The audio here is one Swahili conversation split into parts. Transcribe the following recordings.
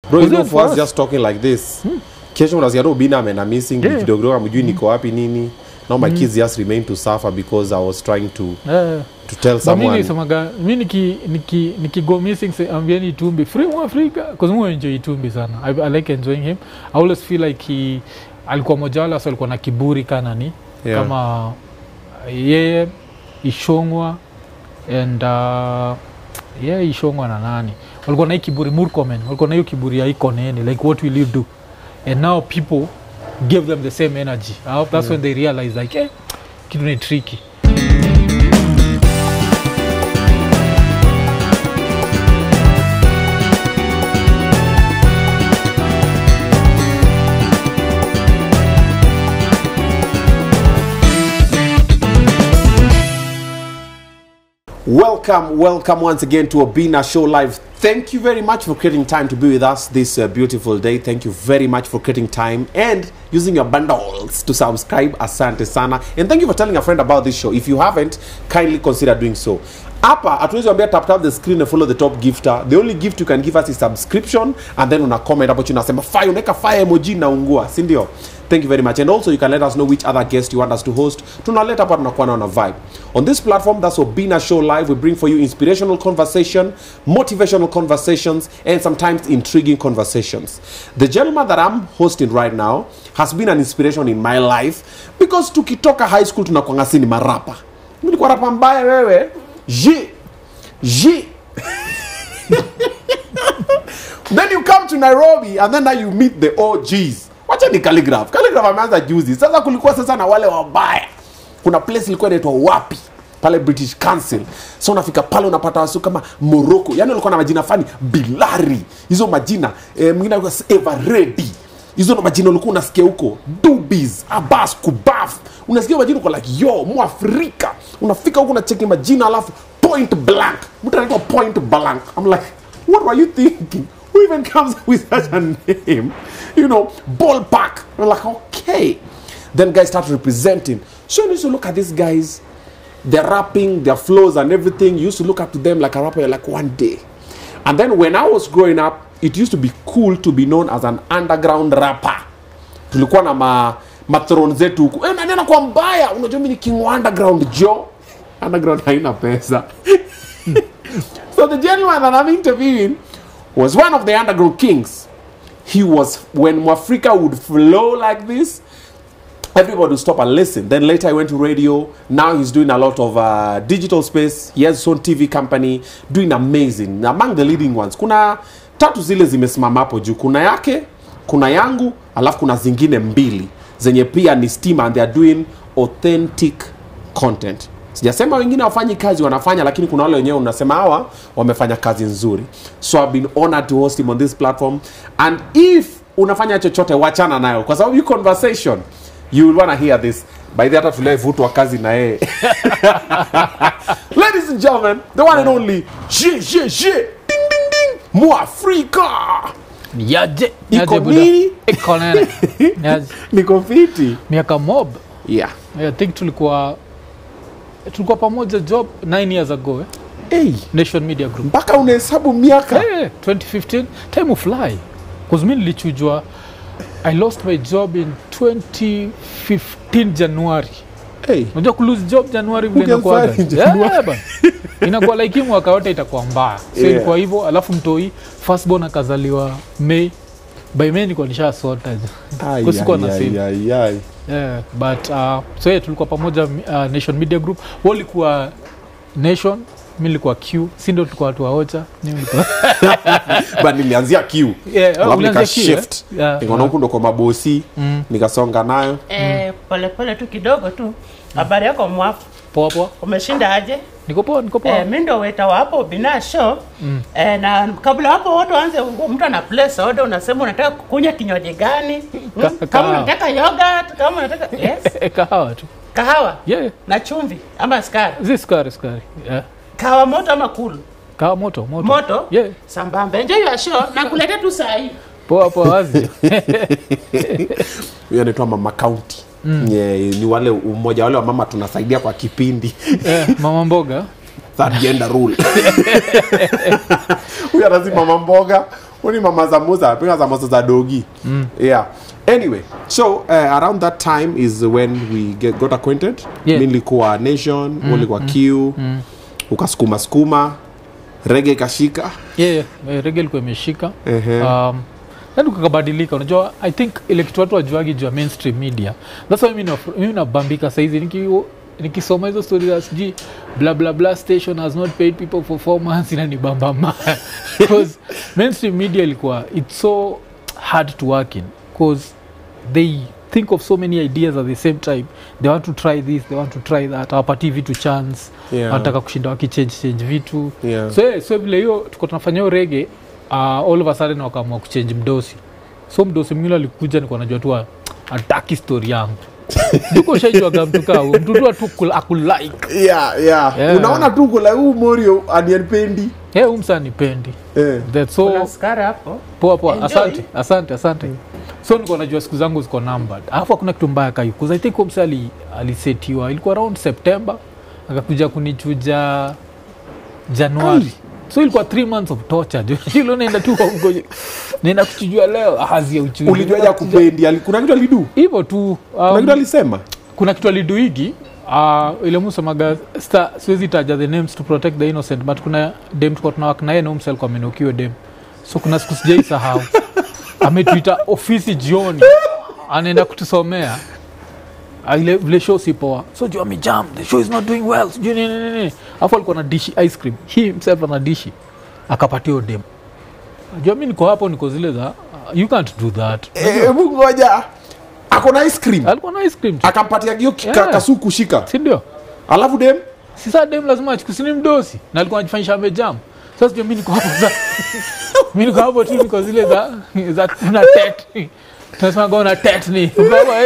Bro, you know, for us just talking like this, kesho unasikia Obinna amena missing, kidogo amjui niko wapi nini. Now my kids just remain to suffer because I was trying to tell someone. Mimi niki go missing say ambieni Itumbi free Mwafreeka because I enjoy Itumbi sana. I like enjoying him. I always feel like he alikuwa mojala, so alikuwa na kiburi kana ni kama yeye Ishongwa and Ishongwa na nani. Walikuwa na kiburi Murkomen, walikuwa na hiyo kiburi ya Iko Nini, like what will you do? And now people give them the same energy. I hope that's when they realize like, kitu ni tricky. Welcome once again to Obinna Show Live. Thank you very much for creating time to be with us this beautiful day. Thank you very much for creating time and using your bundles to subscribe. Asante sana. And thank you for telling a friend about this show. If you haven't, kindly consider doing so. Hapa, atuwezi ambia tap the screen and follow the top gifter. The only gift you can give us is subscription, and then una comment hapo chini unasema fire, unaweka fire emoji na ungua, si ndio? Thank you very much. And also you can let us know which other guest you want us to host. Tunaleta hapa tunakuwa na vibe. On this platform, that's Obinna Show Live. We bring for you inspirational conversation, motivational conversations, and sometimes intriguing conversations. The gentleman that I'm hosting right now has been an inspiration in my life because tukitoka high school tunakuanga sini marapa. Nilikuwa rapa mbaya wewe. Then you come to Nairobi and then now you meet the OGs. Wacha ni Calligraph ameanza juzi. Sasa kulikuwa sasa na wale wabaya. Kuna place ilikuwa inaitwa wapi? Pale British Council. So unafika pale unapata wasu kama Morocco. Yaani walikuwa na majina fani Bilari. Hizo majina mwingine alikuwa Ever Ready. Hizo na majina ulikuwa unasikia huko. Dubis, Abbas, Kubaf. Unasikia majina uko like yo, Mwafreeka. Unafika huko unacheki majina alafu point blank. Mtu anaitwa point blank. I'm like, what were you thinking? Who even comes up with such a name? You know, ballpark. I'm like, okay. Then guys start representing. So you used to look at these guys, their rapping, their flows and everything. You used to look up to them like a rapper like one day. And then when I was growing up, it used to be cool to be known as an underground rapper. Tulikuwa na mathrone zetu huku. Nani anakuwa mbaya? Unajua mimi ni king wa underground Joe. Underground haina pesa. So the gentleman that I'm interviewing was one of the underground kings. He was, when Mwafreeka would flow like this, everybody would stop and listen. Then later he went to radio. Now he's doing a lot of digital space. He has his own TV company, doing amazing. Among the leading ones, kuna tatu zile zimesimama hapo juu. Kuna yake, kuna yangu, alafu kuna zingine mbili zenye pia ni steam, and they are doing authentic content. Sijasema wengine wafanyi kazi, wanafanya, lakini kuna wale wenyewe unasema hawa wamefanya kazi nzuri. So I've been honored to host him on this platform. And if unafanya chochote, wachana nayo, kwa sababu you conversation, you will want to hear this. By the other to live vutu wa kazi na yeye. Ladies and gentlemen, the one and only ding ding ding Mwafreeka Iko Nini. Iko Nini. Niko fiti. Miaka mob. Yeah. I think tulikuwa pamoja job 9 years ago. Nation Media Group. Mpaka unahesabu miaka. 2015. Time of fly. Because mimi nilichujwa, I lost my job in 2015 January. Unajua lose job January vile inakuwa. Inakuwa like mwaka wote itakuwa mbaya. So ilikuwa hivyo, alafu mtoi firstborn akazaliwa May. By May nilikuwa nishasota. Kusikuwa na save. But so tulikuwa pamoja Nation Media Group. Wao walikuwa Nation, mimi nilikuwa Q. Si ndio tulikuwa watu waocha. But nilianzia Q. Alafu nika shift. Nikaona huko ndo kwa mabosi, nikasonga nayo. Pole tu kidogo tu. Habari yako Mwafu? Poa. Umeshinda aje? Niko poa. Mimi ndo waiter wa hapo Obinna Show. Na kabla hapo watu waanze, mtu ana place order, unasema unataka kukunywa kinywaji gani? Kama unataka yogurt, kama unataka kahawa tu. Kahawa? Na chumvi ama sukari? Sukari. Kahawa moto ama cool? Kahawa moto. Moto? Sambamba. Enjoy your show na kuleta tu saa hii. Poa wazi. Huyo anaitwa Mama County. Ni wale mmoja wale wa mama tunasaidia kwa kipindi. Mama mboga. That gender rule. Huyo anasema Mama mboga. Only mama samosa, piga samosa za dogi. Yeah. Anyway, so around that time is when we got acquainted. Yeah. Mainly kwa Nation, ulikuwa Q, ukasukuma reggae kashika. Yeah, reggae ilikuwa imeshika. Ndio kukabadilika. Unajua, I think ile kitu watu wajuagi juu ya mainstream media. That's why mimi nabambika saizi nikisoma hizo stories za siji blah blah blah station has not paid people for 4 months inanibamba mbaya. Because mainstream media ilikuwa it's so hard to work in because they think of so many ideas at the same time. They want to try this, they want to try that. Hawapati vitu chance. Wanataka kushinda wakichange vitu. So vile hiyo tuko tunafanya hiyo reggae all of a sudden wakaamua kuchange mdosi. So mdosi mwingine alikuja niko najua tu ataki story yangu. Niko shaijua mtu kao mtu tu akulike. Yeah. Unaona tu kula huu Morio anipendi. Umsani pendi. That's so unaskara hapo. Poa. Asante. So niko najua siku zangu ziko numbered. Alafu kuna kitu mbaya kayo because I think umsali alisetiwa ilikuwa around September akakuja kunichuja January. So ilikuwa 3 months of torture. Hilo naenda tu huko. Nenda kuchujua leo hazia uchuji. Ulijuaje kupendi? Kuna kitu alidu? Hivyo tu. Kuna kitu alisema? Kuna kitu alidu hiki. Ile msemaga siwezi taja the names to protect the innocent but kuna dem tuko tunawaka naye na umsel kwa menokiwe dem. So kuna siku sijaisahau. Ametuita ofisi jioni. Anaenda kutusomea. Ile show si poa. So juu amejam, the show is not doing well. Sijui nini. Afu alikuwa na dishi ice cream. He himself ana dishi. Akapatia dem. Juu mimi niko hapo niko zile za you can't do that. Hebu ngoja. Ako na ice cream. Alikuwa na ice cream. Akampatia hiyo kasuku shika. Si ndio? Alafu dem sasa dem lazima achukusini mdosi. Na alikuwa anajifanyisha amejam. Sasa mimi niko hapo za mimi niko hapo tu niko zile za una tet. Tunasema gonna tet ni. Baba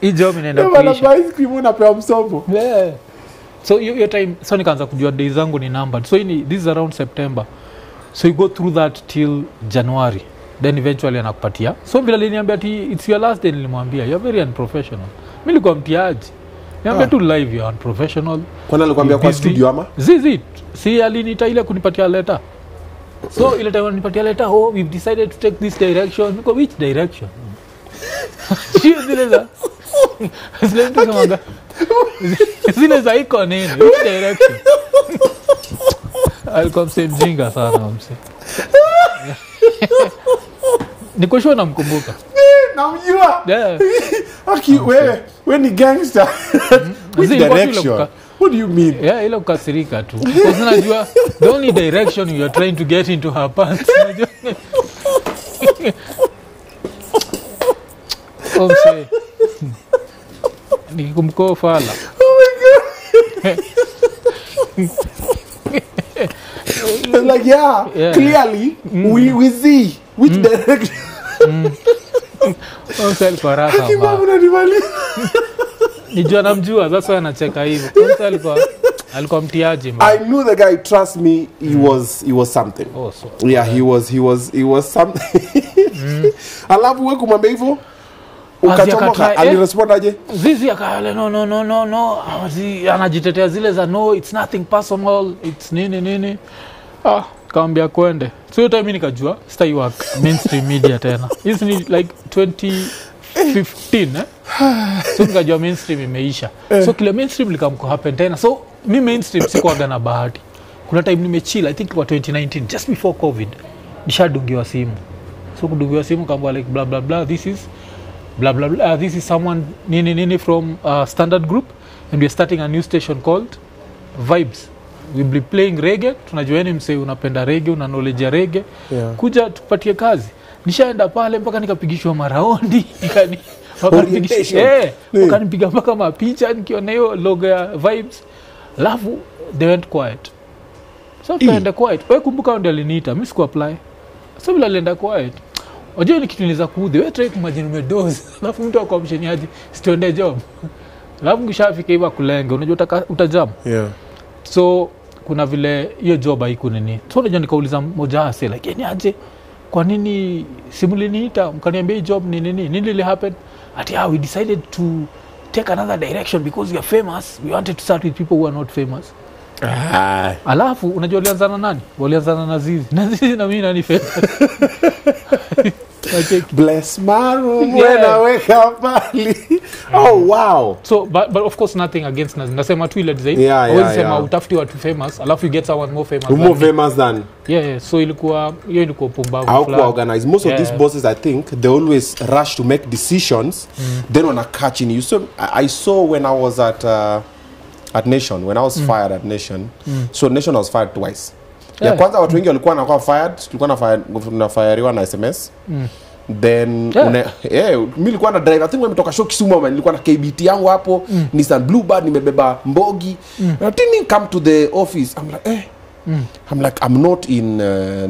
hii job inaenda kuisha. Bana ice cream unapewa msombo. Yeah. So your time so nikaanza kujua days zangu ni numbered. So this is around September. So you go through that till January. Then eventually anakupatia. So vile aliniambia ati it's your last day nilimwambia you're very unprofessional. Mimi nilikuwa mtiaji. Niambia tu live you're unprofessional. Kwani alikwambia kwa studio ama? Zizi. Si aliniita ile kunipatia letter. So ile time alinipatia letter, we've decided to take this direction. Niko which direction? Zile za Iko Nini. Which direction? Alikuwa mse mjinga sana mse. Niko sure namkumbuka. Namjua. Yeah. Wewe ni gangster. Which direction? What do you mean? Yeah, ile ukasirika tu. Because unajua the only direction you are trying to get into her pants. Omse. Nikumko fala. Oh my god. Like yeah, clearly we see which direction. Omse kwa raha. Kibabu na nimali. Nijua namjua sasa anacheka hivyo. Omse alikuwa mtiaji. I knew the guy, trust me, he was something. Oh, so. Yeah, he was something. Alafu wewe kumwambia hivyo ukachomoka, alirespond aje? Zizi akale no. Anajitetea zile za no, it's nothing personal, it's nini. Kaambia kwende. So hiyo time nikajua stay work mainstream media tena. This ni like 2015 So nikajua mainstream imeisha. So kile mainstream likamko happen tena. So mi mainstream sikuwaga na bahati. Kuna time nimechill, I think kwa 2019 just before COVID. Nishadungiwa simu. So kudungiwa simu kaambia like blah blah blah, this is blah blah blah, this is someone nini from Standard Group and we're starting a new station called Vibes. We'll be playing reggae. Tunajueni mse unapenda reggae, una knowledge ya reggae. Yeah. Kuja tupatie kazi. Nishaenda pale mpaka nikapigishwa maraundi. Wakanipiga mpaka mapicha nikiona hiyo logo ya Vibes. Alafu they went quiet. So tukaenda quiet. Wewe kumbuka ndio aliniita, mimi siku apply. So bila alienda quiet. Unajua ni kitu niza kuudhi. Wewe try kumagine umedoze. Alafu mtu akwamsheni aje sitoende job. Alafu ngishafika hivi kulenga, unajua utajam. Yeah. So kuna vile hiyo job Iko Nini. So unajua nikauliza mmoja ase like ni aje kwa nini simuliniita mkaniambia hii job ni nini really happen ati we decided to take another direction because we are famous, we wanted to start with people who are not famous. Alafu unajua walianzana nani? Walianzana na Zizi. Na Zizi na mimi nani famous. Bless my room when I wake up early. Oh wow. So but of course nothing against Nazi. Nasema tu ile design. Sema utafuti watu famous, alafu you get someone more famous. More famous than. Yeah. So ilikuwa pumbavu. How to organize most of these bosses, I think they always rush to make decisions. Then wanna catch in you. So I saw when I was at Nation, when I was fired at Nation. So Nation was fired twice. Ya kwanza watu wengi walikuwa wanakuwa fired, tulikuwa na firewa na SMS. Then mimi nilikuwa na driver, I think nimetoka show Kisumu, nilikuwa na KBT yangu hapo, Nissan Bluebird, nimebeba Mbogi. I didn't come to the office. I'm like I'm not in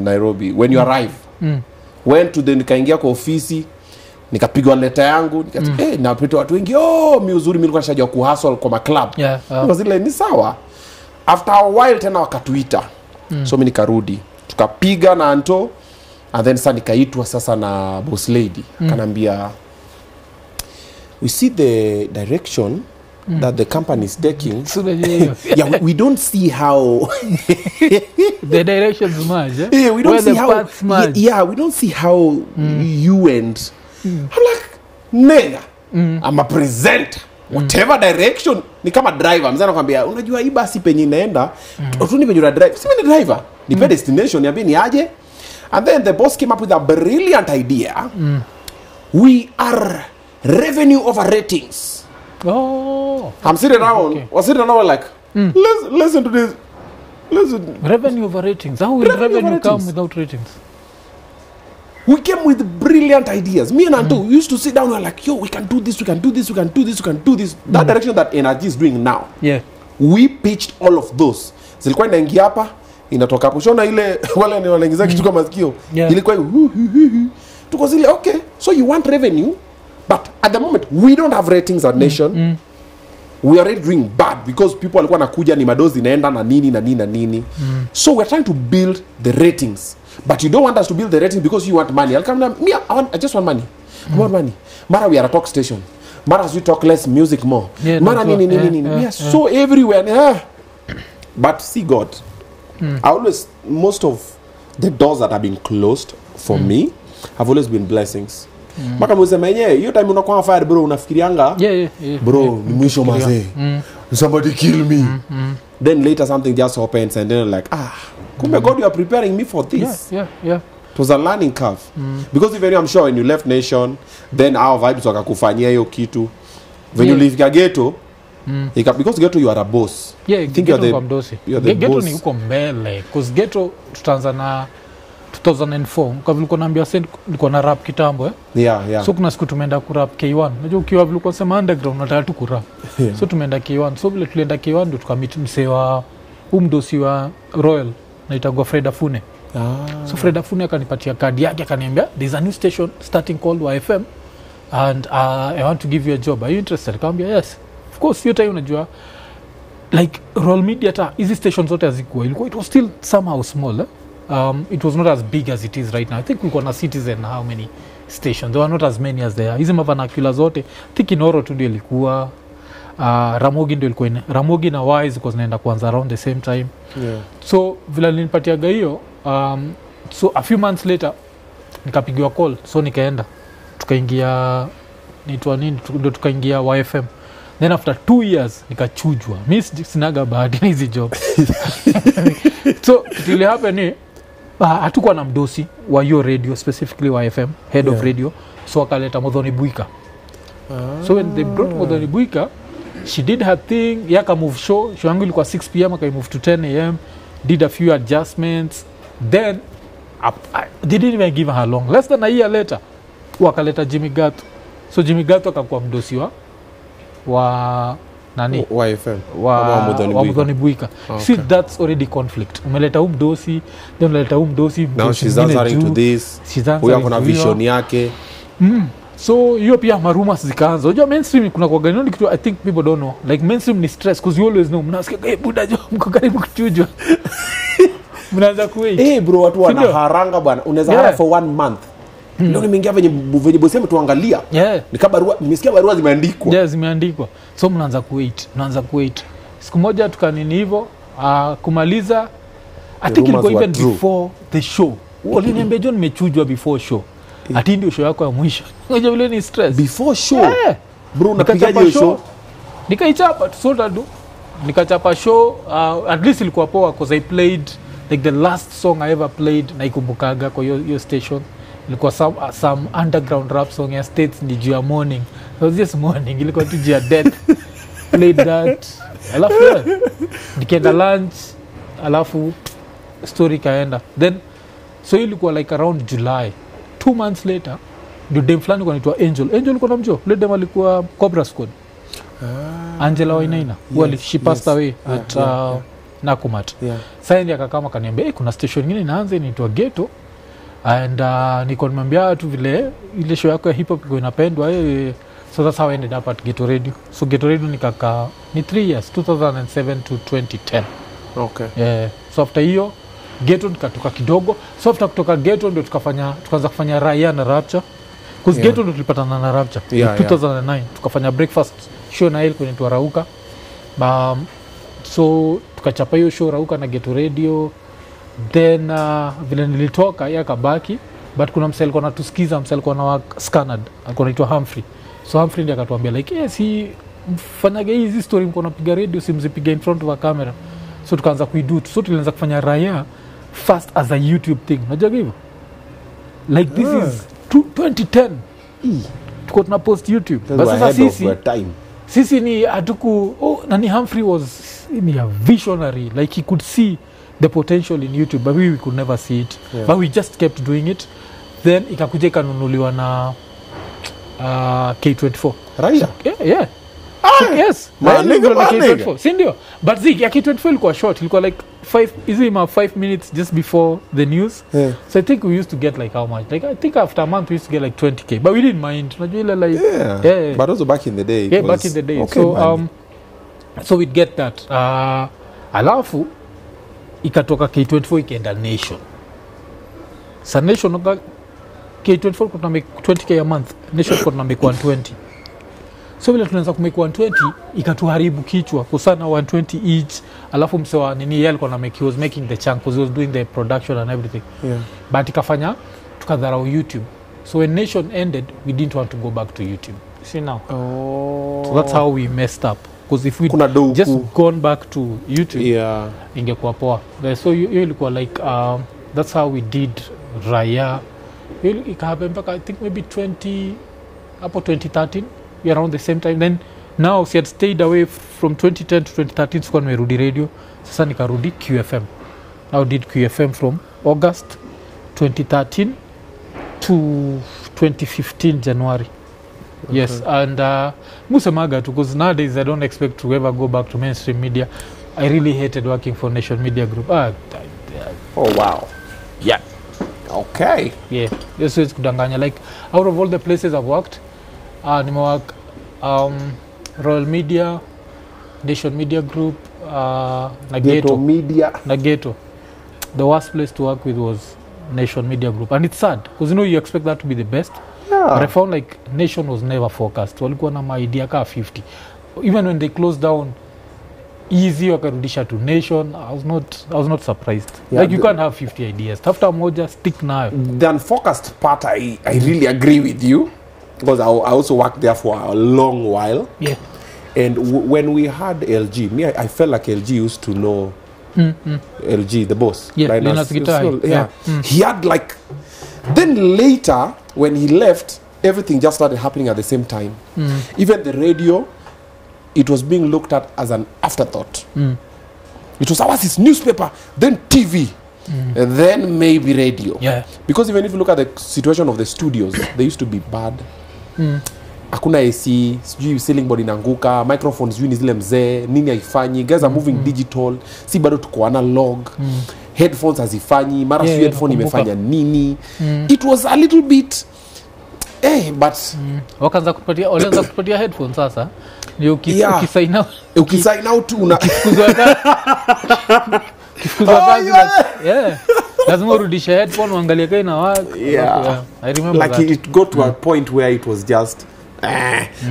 Nairobi. When you arrive, went to the nikaingia kwa ofisi, nikapigwa letter yangu, na pita watu wengi, mimi uzuri mimi nilikuwa nashajua kuhustle kwa club. Zile ni sawa. After a while tena wakatuita. So mimi nikarudi. Tukapiga na Anto, and then sasa nikaitwa sasa na boss lady. Akanambia, we see the direction that the company is taking. We don't see how the directions merge. We don't see how we don't see how you and I'm like, nigga, I'm a presenter. Whatever direction, ni kama driver. Mzee anakuambia, unajua hii basi penye inaenda, tu ni penye drive. Si mimi driver. Nipe destination, niambie ni aje. And then the boss came up with a brilliant idea. We are revenue over ratings. I'm sitting around. Okay. Was sitting around like, listen to this. Listen. Revenue over ratings. How will revenue come without ratings? We came with brilliant ideas. Me and Anto, we used to sit down and we're like, yo, we can do this, we can do this, we can do this, we can do this. That direction that Energy is doing now. Yeah. We pitched all of those. Zilikuwa inaingia hapa, inatoka hapo. Shona ile wale ni wanaingiza kitu kama sikio. Ilikuwa tuko zile, okay, so you want revenue, but at the moment we don't have ratings at Nation. We are already doing bad because people walikuwa nakuja ni madozi inaenda na nini. So we're trying to build the ratings. But you don't want us to build the ratings because you want money. I just want money. I want money. Mara we are a talk station. Mara we talk less, music more. Mara nini. We are so everywhere. But see God. Most of the doors that have been closed for me have always been blessings. Maka mwesema yenyewe, hiyo time unakuwa fired bro, unafikirianga, bro, ni mwisho mazee. Somebody kill me. Then later something just happens and then like, kumbe God, you are preparing me for this. Yeah. It was a learning curve. Because even I'm sure when you left Nation, then our vibes wakakufanyia hiyo kitu. When you leave ghetto, because ghetto you are a boss. Yeah, think you're the ghetto boss. Ni uko mbele. Because ghetto tutaanza na 2004. Kwa vile naambia nilikuwa na rap kitambo Yeah. So kuna siku tumeenda kurap K1. Unajua ukiwa vile kwa sema underground unataka tu kurap. So tumeenda K1. So vile tulienda K1 ndio tukamit msee wa umdosi wa Royal naitagwa Fred Afune. So Fred Afune akanipatia kadi yake akaniambia there's a new station starting called YFM and I want to give you a job. Are you interested? Akamwambia yes. Of course hiyo time unajua like Royal Media ta hizi stations zote hazikuwa. Ilikuwa it was still somehow small. It was not as big as it is right now. I think kulikuwa na Citizen how many stations. There were not as many as there. Hizi mavanakula zote. I think Inoro tu ndio ilikuwa Ramogi ndio ilikuwa Ramogi na Wise because naenda kuanza around the same time. So vile nilipatiaga hiyo so a few months later nikapigiwa call so nikaenda tukaingia nitwa nini ndio tukaingia YFM. Then after 2 years nikachujwa. Mimi sinaga bahati na hizi job. So it happen ni hatukuwa na mdosi wa hiyo radio specifically YFM head of radio so akaleta Modhoni Buika. So when they brought Modhoni Buika, she did her thing. Yaka move show yangu ilikuwa 6 p.m. aka move to 10 a.m. Did a few adjustments. Then I didn't even give her long. Less than a year later wakaleta Jimmy Gato. So Jimmy Gato akakuwa mdosi wa nani YFM wa Modhoni Buika. Okay. See, that's already conflict. Umeleta mdosi then umeleta mdosi now she's answering to this. Huyo kuna vision yake. So hiyo pia rumors zikaanza. Unajua mainstream kuna kwa gani kitu I think people don't know. Like mainstream ni stress because you always know mnasikia buda jo mko karibu kuchujwa. Mnaanza kuwait. Bro watu wana haranga bwana. Unaweza hara for 1 month. Ndio nimeingia venye bosi yetu tuangalia. Ni kama barua nimesikia barua zimeandikwa. Zimeandikwa. So mnaanza kuwait. Siku moja tukanini hivyo kumaliza I think ilikuwa even before the show. Waliniambia John nimechujwa before show. Ati ndio show yako ya mwisho. Unajua vile ni stress. Before show. Bro, unapigaje show? Nikaichapa tu. Nikachapa show, at least ilikuwa poa because I played like the last song I ever played na ikumbukaga kwa your station. Ilikuwa some underground rap song ya States ni juu ya morning. It was just morning, ilikuwa tu juu ya death. Played that. Alafu nikaenda lunch, alafu story kaenda. Then so ilikuwa like around July. 2 months later, ndio dem fulani kwa naitwa Angel kwa namjo. Ile dem alikuwa Cobra Squad. Angela Wainaina. Well, she passed away at Nakumat. Sasa ndiye akakama kaniambia kuna station nyingine inaanza inaitwa Ghetto and niko nimwambia tu vile ile show yako ya hip hop iko inapendwa so that's how I ended up at Ghetto Radio. So Ghetto Radio nikaka ni 3 years 2007 to 2010. Okay. So after hiyo Ghetto nikatoka kidogo. So after kutoka Ghetto ndio tukaanza kufanya Raya na Rapture. Because Ghetto ndio tulipatana na Rapture 2009 tukafanya breakfast show na ile kwenye Rauka. So tukachapa hiyo show Rauka na Ghetto Radio. Then vile nilitoka yeye akabaki but kuna msel alikuwa anatusikiza, msel alikuwa na Scanad, alikuwa anaitwa Humphrey. So Humphrey ndiye akatuambia like si mfanyage hizi story mko napiga radio simzipiga in front of a camera. So tukaanza kuido. So tulianza kufanya Raya first as a YouTube thing. Unajua hivyo? Like this is 2010. Tuko tuna post YouTube. But sasa sisi ni atuku nani Humphrey was a visionary, like he could see the potential in YouTube but we could never see it. But we just kept doing it. Then ikakuja ikanunuliwa na K24. Raya? Yeah. Yes. K24. Si ndio? But ya K24 ilikuwa short. Ilikuwa like 5 minutes just before the news. So I think we used to get like how much? Like I think after a month we used to get like 20k. But we didn't mind. Yeah. But also back in the day. Yeah, back in the day. Okay, so we'd get that. Alafu ikatoka K24 ikaenda Nation. Sa Nation K24 kuna make 20k a month. Nation kuna make 120. So vile tunaanza kumake 120 ikatuharibu kichwa kwa sana 120 each. Alafu msewa nini yeye alikuwa he was making the chunk because he was doing the production and everything. But ikafanya tukadharau YouTube. So when Nation ended, we didn't want to go back to YouTube. See now. So that's how we messed up. Because if we just gone back to YouTube, ingekuwa poa. So hiyo ilikuwa like that's how we did Raya. Ikahappen mpaka I think maybe 2013, around the same time. Then now she had stayed away from 2010 to 2013 sikuwa nimerudi radio. Sasa nikarudi QFM. Now did QFM from August 2013 to 2015 January. Okay. Yes, and musemaga too, because nowadays I don't expect to ever go back to mainstream media. I really hated working for Nation Media Group. Oh wow. Yeah. Okay. Yeah. This is kudanganya. Like out of all the places I've worked, nimework Royal Media, Nation Media Group, Ghetto Media. Ghetto. The worst place to work with was Nation Media Group, and it's sad because you expect that to be the best. But I found like Nation was never focused. Walikuwa na idea ka 50. Even when they closed down easy wakarudisha to Nation, I was not surprised. Like you can't have 50 ideas. Tafuta moja, stick nayo. The unfocused part I really agree with you because I also worked there for a long while. Yeah. And when we had LG, I felt like LG used to know LG, the boss. Yeah, Linus Guitar. He had like... Then later, when he left, everything just started happening at the same time. Even the radio, it was being looked at as an afterthought. It was his newspaper, then TV, and then maybe radio. Yeah. Because even if you look at the situation of the studios, they used to be bad. Hakuna AC, sijui ceiling board inanguka, microphones sijui ni zile mzee, nini haifanyi, guys are moving digital, si bado tuko analog. Headphones hazifanyi, mara sijui headphone imefanya nini. It was a little bit but wakaanza kupatia headphones sasa. Ndio ukisign out una kifukuzwa kazi. Lazima urudishe headphone uangalie kai na work. I remember like that. It got to a point where it was just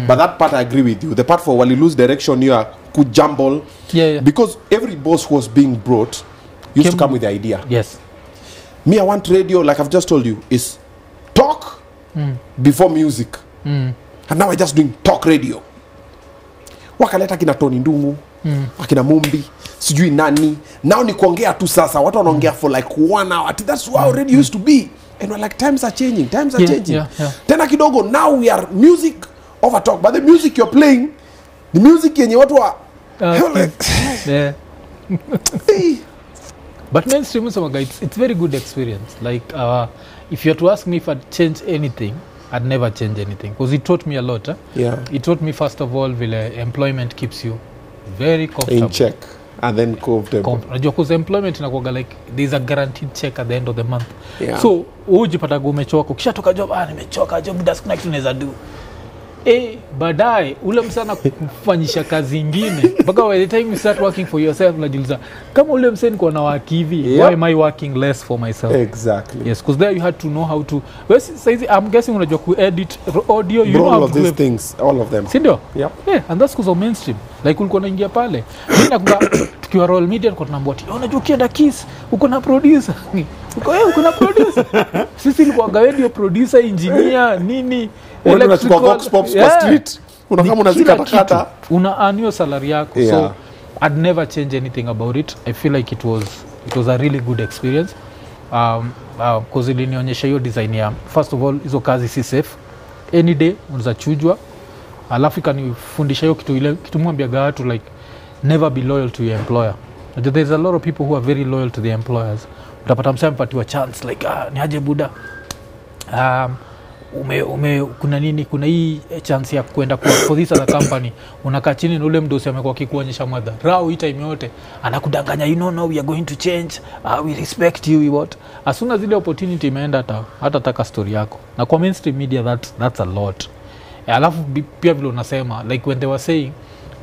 but that part I agree with you. The part for when you lose direction, you are kujumble. Yeah. Because every boss who was being brought used to come with the idea. Yes. Me, I want radio, like I've just told you, is talk before music. And now I'm just doing talk radio. Wakaleta kina Tony Ndungu, akina Mumbi, sijui nani. Now ni kuongea tu sasa. Watu wanaongea for like 1 hour. That's how radio used to be. And we're like, times are changing. Yeah. Tena kidogo, now we are music over talk. But the music you're playing, the music yenye watu wa... Yeah. But mainstream it's very good experience. Like if you had to ask me if I'd change anything, I'd never change anything because it taught me a lot. Yeah. It taught me first of all, employment keeps you very comfortable. In check and then comfortable. Because employment inakuwa like there's a guaranteed check at the end of the month. Yeah. So ujipata umechoka, ukishatoka job nimechoka job that's kuna kitu naweza do. Baadaye ule msana kufanyisha kazi nyingine mpaka by the time you start working for yourself unajiuliza kama ule mseni kwa na work hivi, why am I working less for myself? Exactly. Yes, because there you had to know how to I'm guessing unajua ku edit audio, you know all of these things, all of them. Sindio? Yep. Yeah, and that's because of mainstream. Like ulikuwa unaingia pale mimi nakuwa tukiwa roll media kwa tunaambia unajua ukienda Kiss uko na producer uko na producer sisi ilikuwa radio producer engineer nini unachukua box pops kwa street kama unazikatakata una annual salary yako. Yeah. So I'd never change anything about it. I feel like it was a really good experience because ilinionyesha hiyo design ya first of all hizo kazi si safe any day unaweza chujwa, alafu kanifundisha hiyo kitu mwambiaga watu like never be loyal to your employer. There's a lot of people who are very loyal to their employers. Utapata msempatiwa chance like ni aje buda kuna hii chance ya kwenda for this other company, unakaa chini na ule mdosi amekuwa akikuonyesha mother rao hii time yote anakudanganya, you know, we are going to change, we respect you, we what. As soon as ile opportunity imeenda hata taka story yako. Na kwa mainstream media that's a lot. Alafu pia vile unasema like when they were saying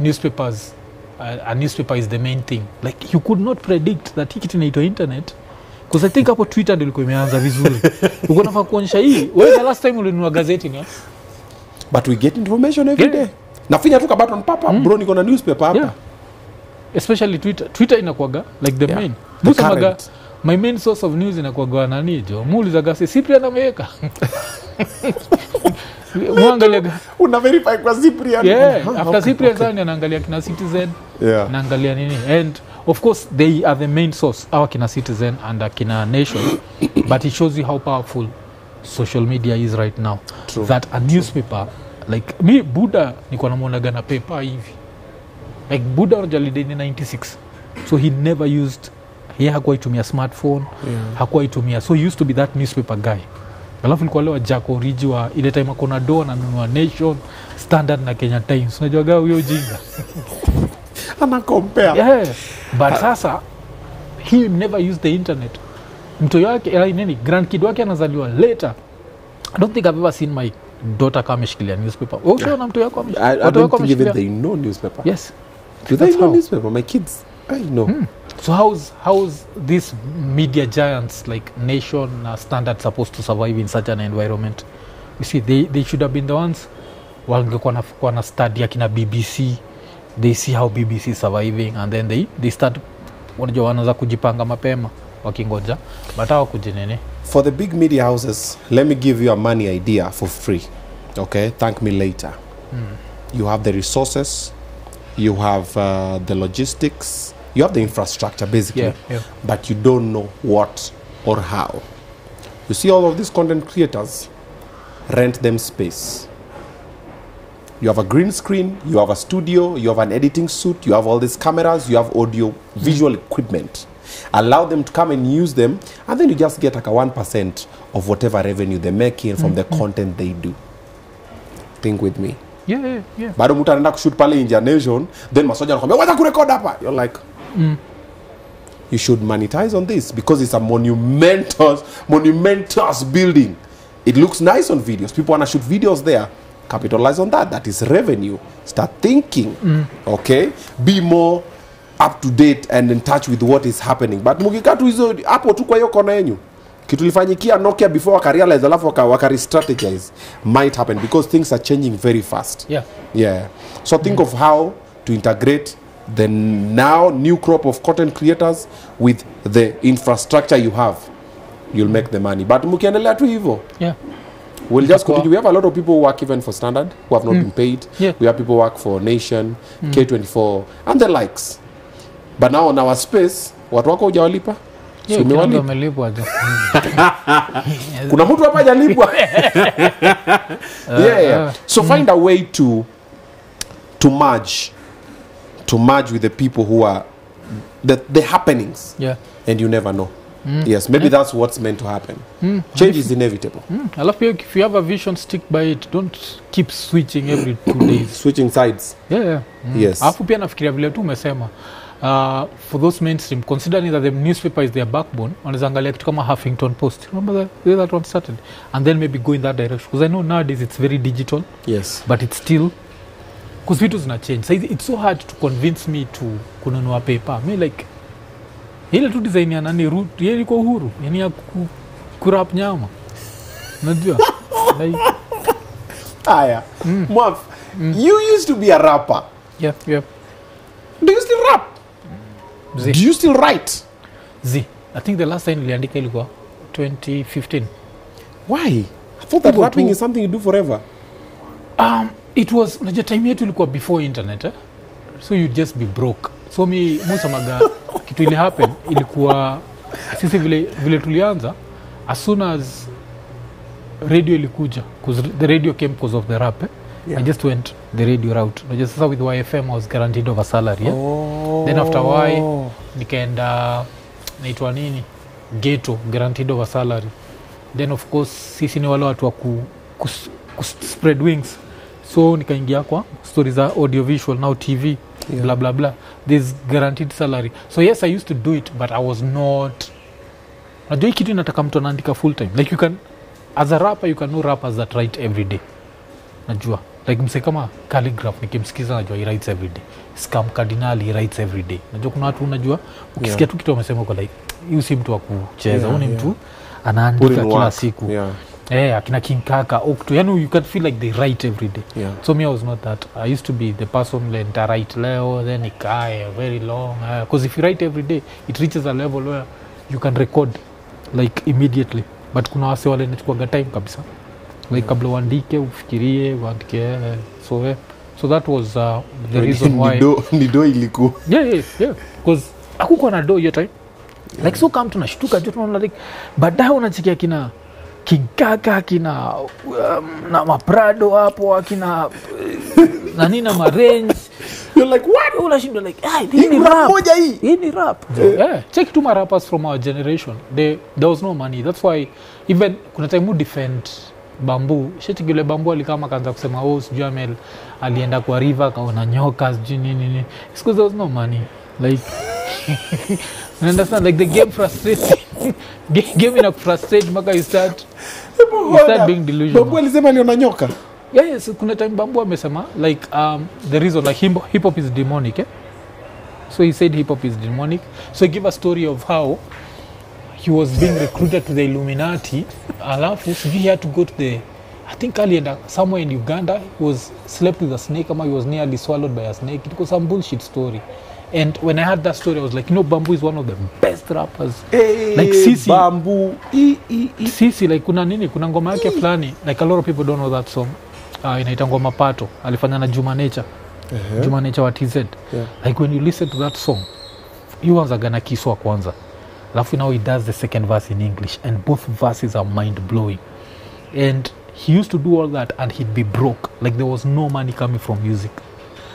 newspapers, a newspaper is the main thing, like you could not predict that hiki inaitwa internet. Because I think hapo Twitter ndio ilikuwa imeanza vizuri. Uko nafaa kuonyesha hii. Wewe the last time ulinunua gazeti ni? But we get information every day. Nafinya tu ka button papa, bro niko na newspaper hapa. Yeah. Especially Twitter. Twitter inakuaga like the main. Musamaga my main source of news inakuaga nani jo? Muuliza gazeti Cyprian ameweka. Muangalia una verify kwa Cyprian. Yeah, after Cyprian sana anaangalia kina Citizen. Yeah. Naangalia nini? And of course they are the main source, our kina Citizen and kina Nation. But it shows you how powerful social media is right now. True. That a newspaper like me Buddha niko namuonaga na paper hivi. Like Buddha originally in 96. So he never used hakuwa itumia smartphone, hakuwa itumia. So he used to be that newspaper guy. Alafu nilikuwa lewa Jack Origi wa ile time akona do na nunua Nation, Standard na Kenya Times. Unajua gao huyo jinga. Ana compare. Yeah. But sasa he never used the internet. Mtu yake nini grandkid wake anazaliwa later. I don't think I've ever seen my daughter kama ameshikilia newspaper. Wewe unaona mtu yako ameshikilia? I don't think even they know newspaper. Yes. Do they know newspaper? My kids, I know. So how's this media giants like Nation, Standard supposed to survive in such an environment? You see, they should have been the ones wangekuwa na study akina BBC. They see how BBC is surviving and then they start wanaanza kujipanga mapema wakingoja but hawakujinene. For the big media houses, let me give you a money idea for free. Okay, thank me later. You have the resources, you have the logistics, you have the infrastructure basically, but you don't know what or how. You see all of these content creators, rent them space. You have a green screen, you have a studio, you have an editing suite, you have all these cameras, you have audio visual equipment. Allow them to come and use them, and then you just get like a 1% of whatever revenue they're making from the content they do. Think with me. Yeah. Bado mtu anaenda kushoot pale India Nation, then masoja anakuambia wacha kurecord hapa. You're like, you should monetize on this because it's a monumentous building. It looks nice on videos. People want to shoot videos there. Capitalize on that. That is revenue. Start thinking. Okay? Be more up to date and in touch with what is happening. But mukikatu hizo hapo tu kwa hiyo kona yenu. Kitu lifanyikia Nokia before wakarealize alafu wakarestrategize might happen because things are changing very fast. Yeah. So think of how to integrate the now new crop of content creators with the infrastructure you have, you'll make the money. But mukiendelea tu hivyo, we'll just continue. We have a lot of people who work even for Standard who have not been paid. We have people who work for Nation, K24 and the likes. But now on our space, watu wako hujawalipa? So umelipwa tu. Kuna mtu hapa hajalipwa. So find a way to merge with the people who are the happenings. And you never know. Yes, maybe that's what's meant to happen. Change is inevitable. I love you. If you have a vision, stick by it. Don't keep switching every 2 days. Switching sides. Yes. Alafu pia nafikiria vile tu umesema, for those mainstream, considering that the newspaper is their backbone, wanaweza angalia kitu kama Huffington Post. Remember that one started? And then maybe go in that direction. Because I know nowadays it's very digital. Yes. But it's still, because vitu zina change. So it's so hard to convince me to kununua paper. I mean, like, ile tu design ya nani root yeye iko huru, yani ya kurap nyama. Unajua? Like aya. Mwaf, you used to be a rapper. Yeah. Do you still rap? Do you still write? I think the last time niliandika ilikuwa 2015. Why? I thought that rapping is something you do forever. It was, unajua time yetu ilikuwa before internet, so you'd just be broke. So musamaga kitu ile happen ilikuwa sisi vile tulianza, as soon as radio ilikuja, because the radio came because of the rap. I just went the radio route. Just sasa with YFM I was guaranteed of a salary. Then after Y nikaenda naitwa nini ghetto, guaranteed of a salary. Then of course sisi ni wale watu wa ku spread wings, so nikaingia kwa stories za audiovisual, now TV, blah blah blah. This guaranteed salary. So yes, I used to do it, but I was not, najua kitu inataka mtu anaandika full time. Like you can, as a rapper, you can know rappers that write every day. Najua like mse kama Calligraph nikimsikiza najua he writes every day. Scam Cardinal he writes every day. Najua kuna watu unajua ukisikia tu kitu wamesema uko like you si mtu wa kucheza, ni mtu anaandika kila siku. Akina King Kaka Okto, you can feel like they write every day. So me, I was not that. I used to be the person that I write leo, then ikae very long, because if you write every day it reaches a level where you can record like immediately. But kuna wase wale nachukua time kabisa, like kabla uandike ufikirie uandike. So that was the reason why nido iliku because hakukuwa na do hiyo time. Like so kama tunashtuka tu tunaona like baadaye unachikia kina King Kaka, kina na maprado hapo, akina nani na marange. You're like what? Unashinda like hii ni rap moja hii. Hii ni rap. Check to my rappers from our generation. There was no money. That's why even kuna time defend Bamboo. Shetigile Bamboo alikama kaanza kusema sijui alienda kwa river kaona nyoka sijui nini. It's because there was no money. Like you understand, like the game frustrates game ina frustrate mpaka you start being delusional. Bamboo alisema aliona nyoka. Yes, kuna time Bamboo amesema like the reason like hip hop is demonic. So he said hip hop is demonic. So he gave a story of how he was being recruited to the Illuminati. Alafu he had to go to the, I think alienda somewhere in Uganda. He was slept with a snake, he was nearly swallowed by a snake. It was some bullshit story. And when I heard that story, I was like, Bamboo is one of the best rappers. Like Sisi. Bamboo. Sisi, like kuna ngoma yake fulani. Like a lot of people don't know that song. Inaitwa Ngoma Pato. Alifanya na Juma Nature. Juma Nature wa TZ. Like when you listen to that song, you anza gana kiswa kwanza. Alafu now he does the second verse in English. And both verses are mind-blowing. And he used to do all that and he'd be broke. Like there was no money coming from music.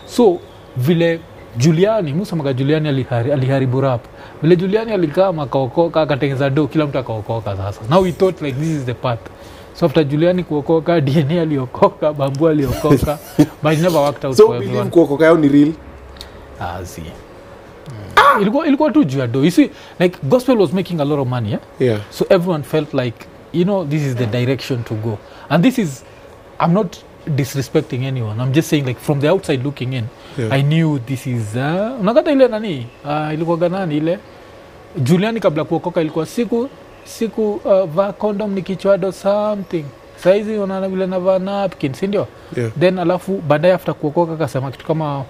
So, vile Juliani, Musamaga Juliani aliharibu rap. Vile Juliani alikama akaokoka akatengeza do, kila mtu akaokoka sasa. Now we thought like this is the path. So after Juliani kuokoka, DNA aliokoka, Bamboo aliokoka, but it never worked out for everyone. So kuokoka yao ni real? See. Ilikuwa tu juu ya do. You see, like gospel was making a lot of money, So everyone felt like, this is the direction to go. And this is, I'm not disrespecting anyone. I'm just saying like from the outside looking in, I knew this is unakata ile nani ilikuwa ganani ile Juliani kabla kuokoka ilikuwa siku va condom nikichwado something. Saizi unaona vile navaa napkin, si ndio? Then alafu baadaye after kuokoka akasema kitu kama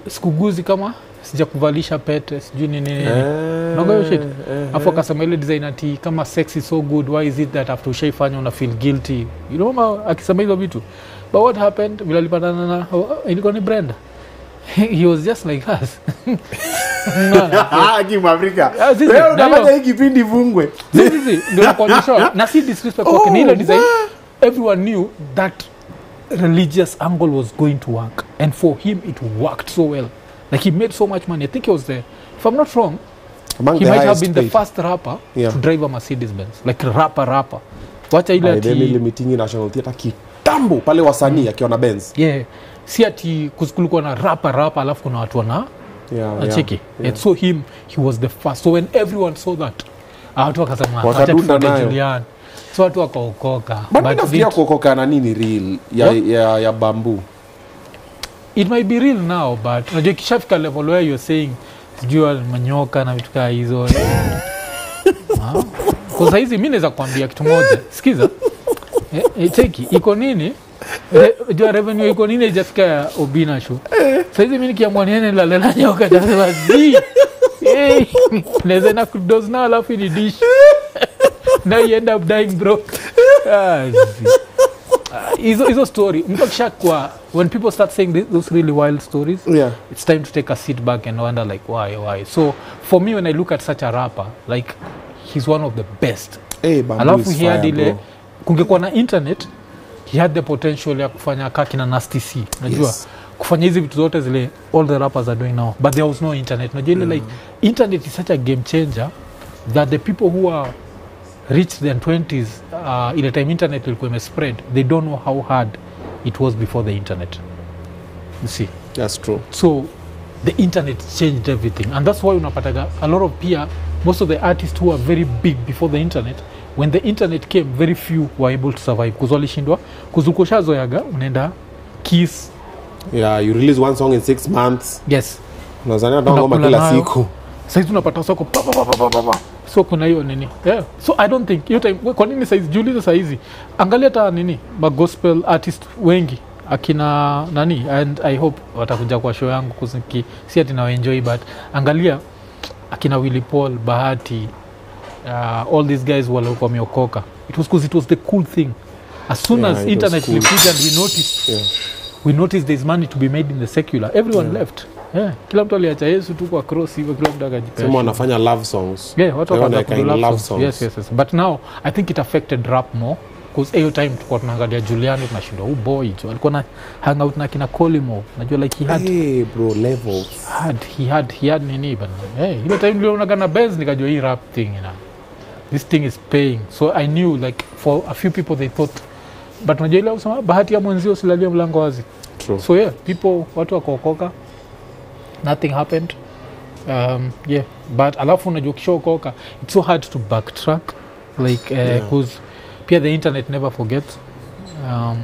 sikuguzi kama sijakuvalisha pete sijui nini naga hiyo shit afu akasema ile design ati kama sex is so good why is it that after ushaifanya una feel guilty you know akisema hizo vitu but what happened bila alipatana na ilikuwa ni Brenda he was just like us Mwafreeka wewe unafanya hiki kipindi vungwe ndio nakuonyesha na si disrespect kwa ile design everyone knew that religious angle was going to work and for him it worked so well like he made so much money I think he was the if I'm not wrong among he might have been the first rapper to drive a Mercedes Benz like rapper wacha ile ati ile meeting National Theatre kitambo pale wasanii akiwa na Benz si ati kulikuwa na rapper alafu kuna watu wana cheki and so he was the first so when everyone saw that watu wakasema wakadunda nayo Julian so watu wakaokoka but nafikiria kuokoka na nini real ya bamboo it might be real now but unajua kishafika level where you're saying sijua manyoka na vitu kama hizo kwa sasa hizi mimi naweza kuambia kitu moja sikiza cheki iko nini jua revenue iko nini haijafika Obinna Show sasa hizi mimi nikiamua niende la nyoka nasema naweza na kudoze na alafu ni dish now you end up dying broke hizo story mtu akishakwa when people start saying those really wild stories it's time to take a sit back and wonder like why so for me when I look at such a rapper like he's one of the best alafu he had ile kungekuwa na internet he had the potential ya kufanya kaki na Nasty C unajua kufanya hizi vitu zote zile all the rappers are doing now but there was no internet unajua ile like internet is such a game changer that the people who are reached their 20s in the time internet ilikuwa spread they don't know how hard it was before the internet you see that's true so the internet changed everything and that's why unapataga a lot of most of the artists who are very big before the internet when the internet came very few were able to survive because walishindwa kuzukoshazoyaga unaenda Kiss you release one song in 6 months unazania ngoma kila siku sasa tunapata soko so kuna hiyo nini so I don't think hiyo time kwa nini saizi jiulize saizi angalia hata nini ma gospel artist wengi akina nani and I hope watakuja kwa show yangu kuziki si ati na enjoy but angalia akina Willy Paul Bahati all these guys walikuwa wameokoka it was because it was the cool thing as soon as internet ilikuja and we noticed there's money to be made in the secular everyone left kila mtu aliacha Yesu tu kwa cross hivyo kila mtu akajipea sema wanafanya love songs watu wakaanza love songs yes but now I think it affected rap more because every time tulikuwa tunaangalia Julian tunashindwa boy jo alikuwa na hang out na kina Colimo najua like he had bro levels he had nini bana ile time ndio unaona Benz nikajua hii rap thing this thing is paying so I knew like for a few people they thought but unajua ile usema bahati ya mwenzio usilalie mlango wazi true so people watu wakaokoka nothing happened but alafu unajua kishokoka it's so hard to backtrack like because pia the internet never forgets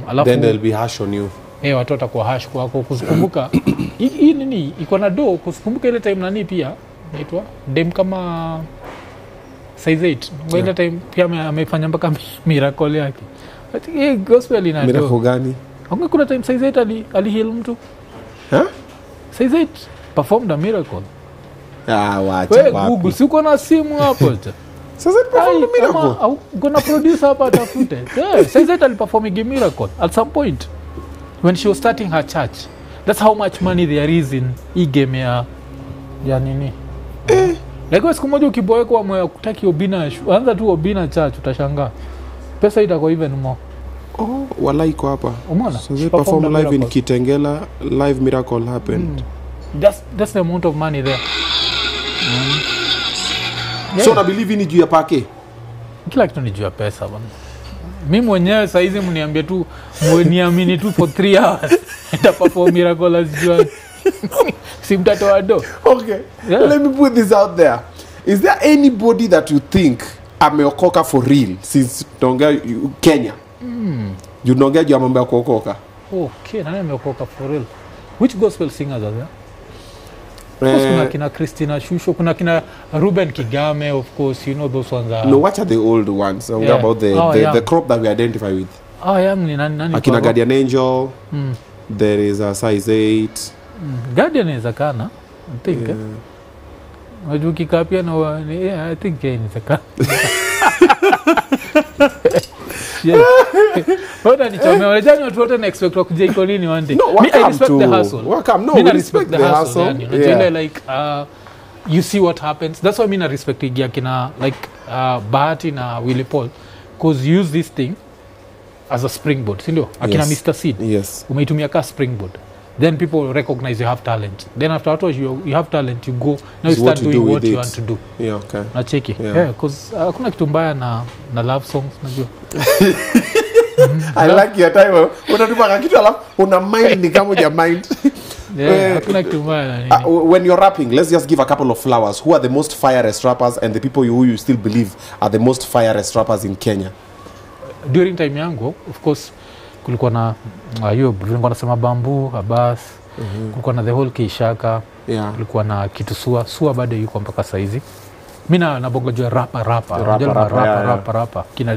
alafu then they'll be harsh on you watu watakuwa harsh kwako kuzikumbuka hii nini iko na do kuzikumbuka ile time nani pia inaitwa dem kama size 8 ile time pia amefanya mpaka miracle yake I think gospel ina do miracle gani kuna time size 8 aliheal mtu size 8 performed a miracle wacha Google si uko na simu hapo sasa performed a miracle au gonna produce hapa atafute size 8 aliperform a miracle at some point when she was starting her church that's how much money there is in game ya nini like siku moja ukiboeka kwa moyo kutaki Obinna anza tu Obinna church utashangaa pesa itakuwa even more wala iko hapa umeona so they perform live in Kitengela live miracle happened that's the amount of money there so na believe ni juu ya pake kila kitu ni juu ya pesa bwana mimi mwenyewe saizi mniambie tu mniamini tu for 3 hours nitaperform miracle as si mtato wado let me put this out there is there anybody that you think ameokoka for real since tonga Kenya you know juu mambo ya kuokoka nani ameokoka for real which gospel singers are there kuna kina Christina Shusho kuna kina Ruben Kigame of course you know those ones are no what are the old ones about the crop that we identify with young ni nani akina Guardian Angel there is a size 8 Guardian inawezekana I think unajua kikaa pia na I think inawezekana. Bora nichomea wajani watu wote na expect kuja Iko Nini one day. No, I respect the hustle. Welcome. No, we respect the hustle. Yani, like you see what happens. That's why I respect igia kina like Bahati na Willy Paul because you use this thing as a springboard, sindio? Akina Mr. Seed. Yes. Umeitumia ka springboard. Then people recognize you have talent. Then after you have talent, you go now you start doing what you want to do. Yeah, okay. Na cheki. Yeah, because kuna kitu mbaya na love songs najua. I like your time. Unatupa kitu alafu una mind ni kama ya mind. Yeah, hakuna kitu mbaya nini. When you're rapping, let's just give a couple of flowers. Who are the most firest rappers and the people who you still believe are the most firest rappers in Kenya? During time yangu, of course, kulikuwa na hiyo kulikuwa nasema Bamboo, Abbas, kulikuwa na the whole Kishaka, kulikuwa na kitu Sua bado yuko mpaka saizi. Mimi na bongo jua rapper.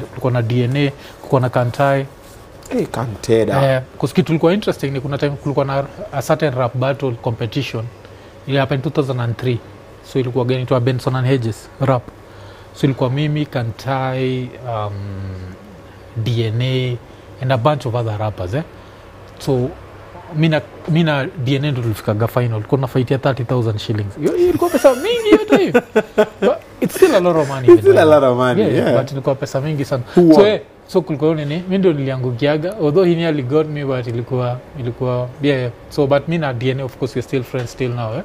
Kulikuwa na DNA, kulikuwa na Kantai. Kanteda. Kitu kilikuwa interesting ni kuna time kulikuwa na a certain rap battle competition. Ile hapa in 2003. So ilikuwa gani to Benson and Hedges rap. So ilikuwa mimi, Kantai, DNA and a bunch of other rappers so mina DNA ndo tulifikaga final kuna fight ya 30,000 shillings ilikuwa pesa mingi yote hiyo it's still a lot of money but ilikuwa pesa mingi sana so kulikuwa nini mimi ndo niliangukiaga although he nearly got me but ilikuwa so but mina DNA of course we're still friends still now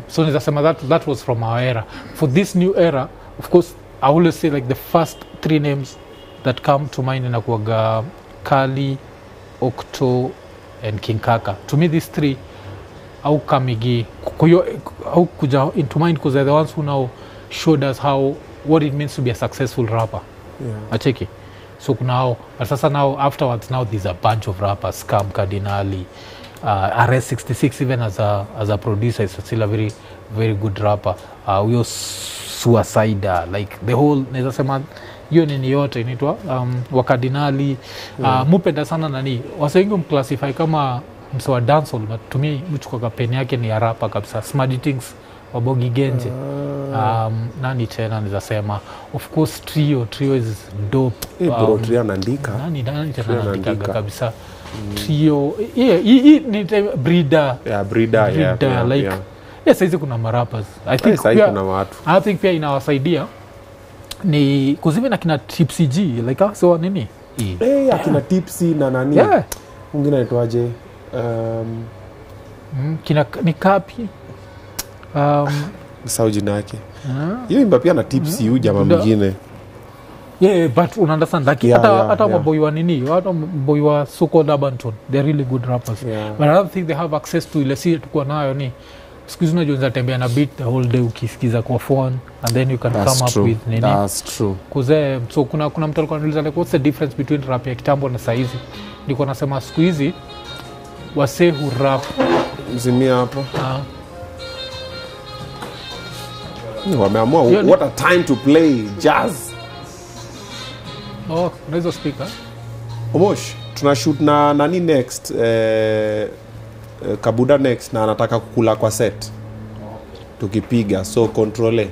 so nizasema that was from our era for this new era of course I always say like the first 3 names that come to mind inakuwaga Kali, Okto and King Kaka. To me these 3 au kamigi au kuja into mind because they're the ones who now showed us what it means to be a successful rapper. Acheki. So now but sasa now afterwards now there's a bunch of rappers Scam Cardinali, RS66 even as a producer is still a very very good rapper. We Suicide like the whole naweza sema hiyo nini yote inaitwa wakardinali mupenda sana nani wasengi mclassify kama msoa dancehall but to me mchukua pen yake ni rapa kabisa Smarty Things Wabogi Genje nani tena naweza sema of course Trio is dope Trio anaandika nani tena anaandika kabisa Trio ni breeder like yes hizi kuna marappers I think pia kuna watu I think pia inawasaidia ni kuzivi na kina Tipsy G like so nini akina Tipsy na nani mwingine anaitwaje kina ni Kapi sao jina yake hiyo imba pia na Tipsy huyu jamaa mwingine but una understand like hata maboy wa nini hata maboy wa so-called urban tone they're really good rappers but I don't think they have access to ile si tukua nayo ni excuse me unaweza tembea na beat the whole day ukisikiza kwa phone and then you can come up with nini that's true kuze so kuna mtu alikuwa anauliza like what's the difference between rap ya kitambo na saizi nilikuwa nasema siku hizi wase hu rap mzimia hapo wameamua what a time to play jazz unaweza speaker Omosh tunashoot na nani next Kabuda next na anataka kukula kwa set tukipiga so control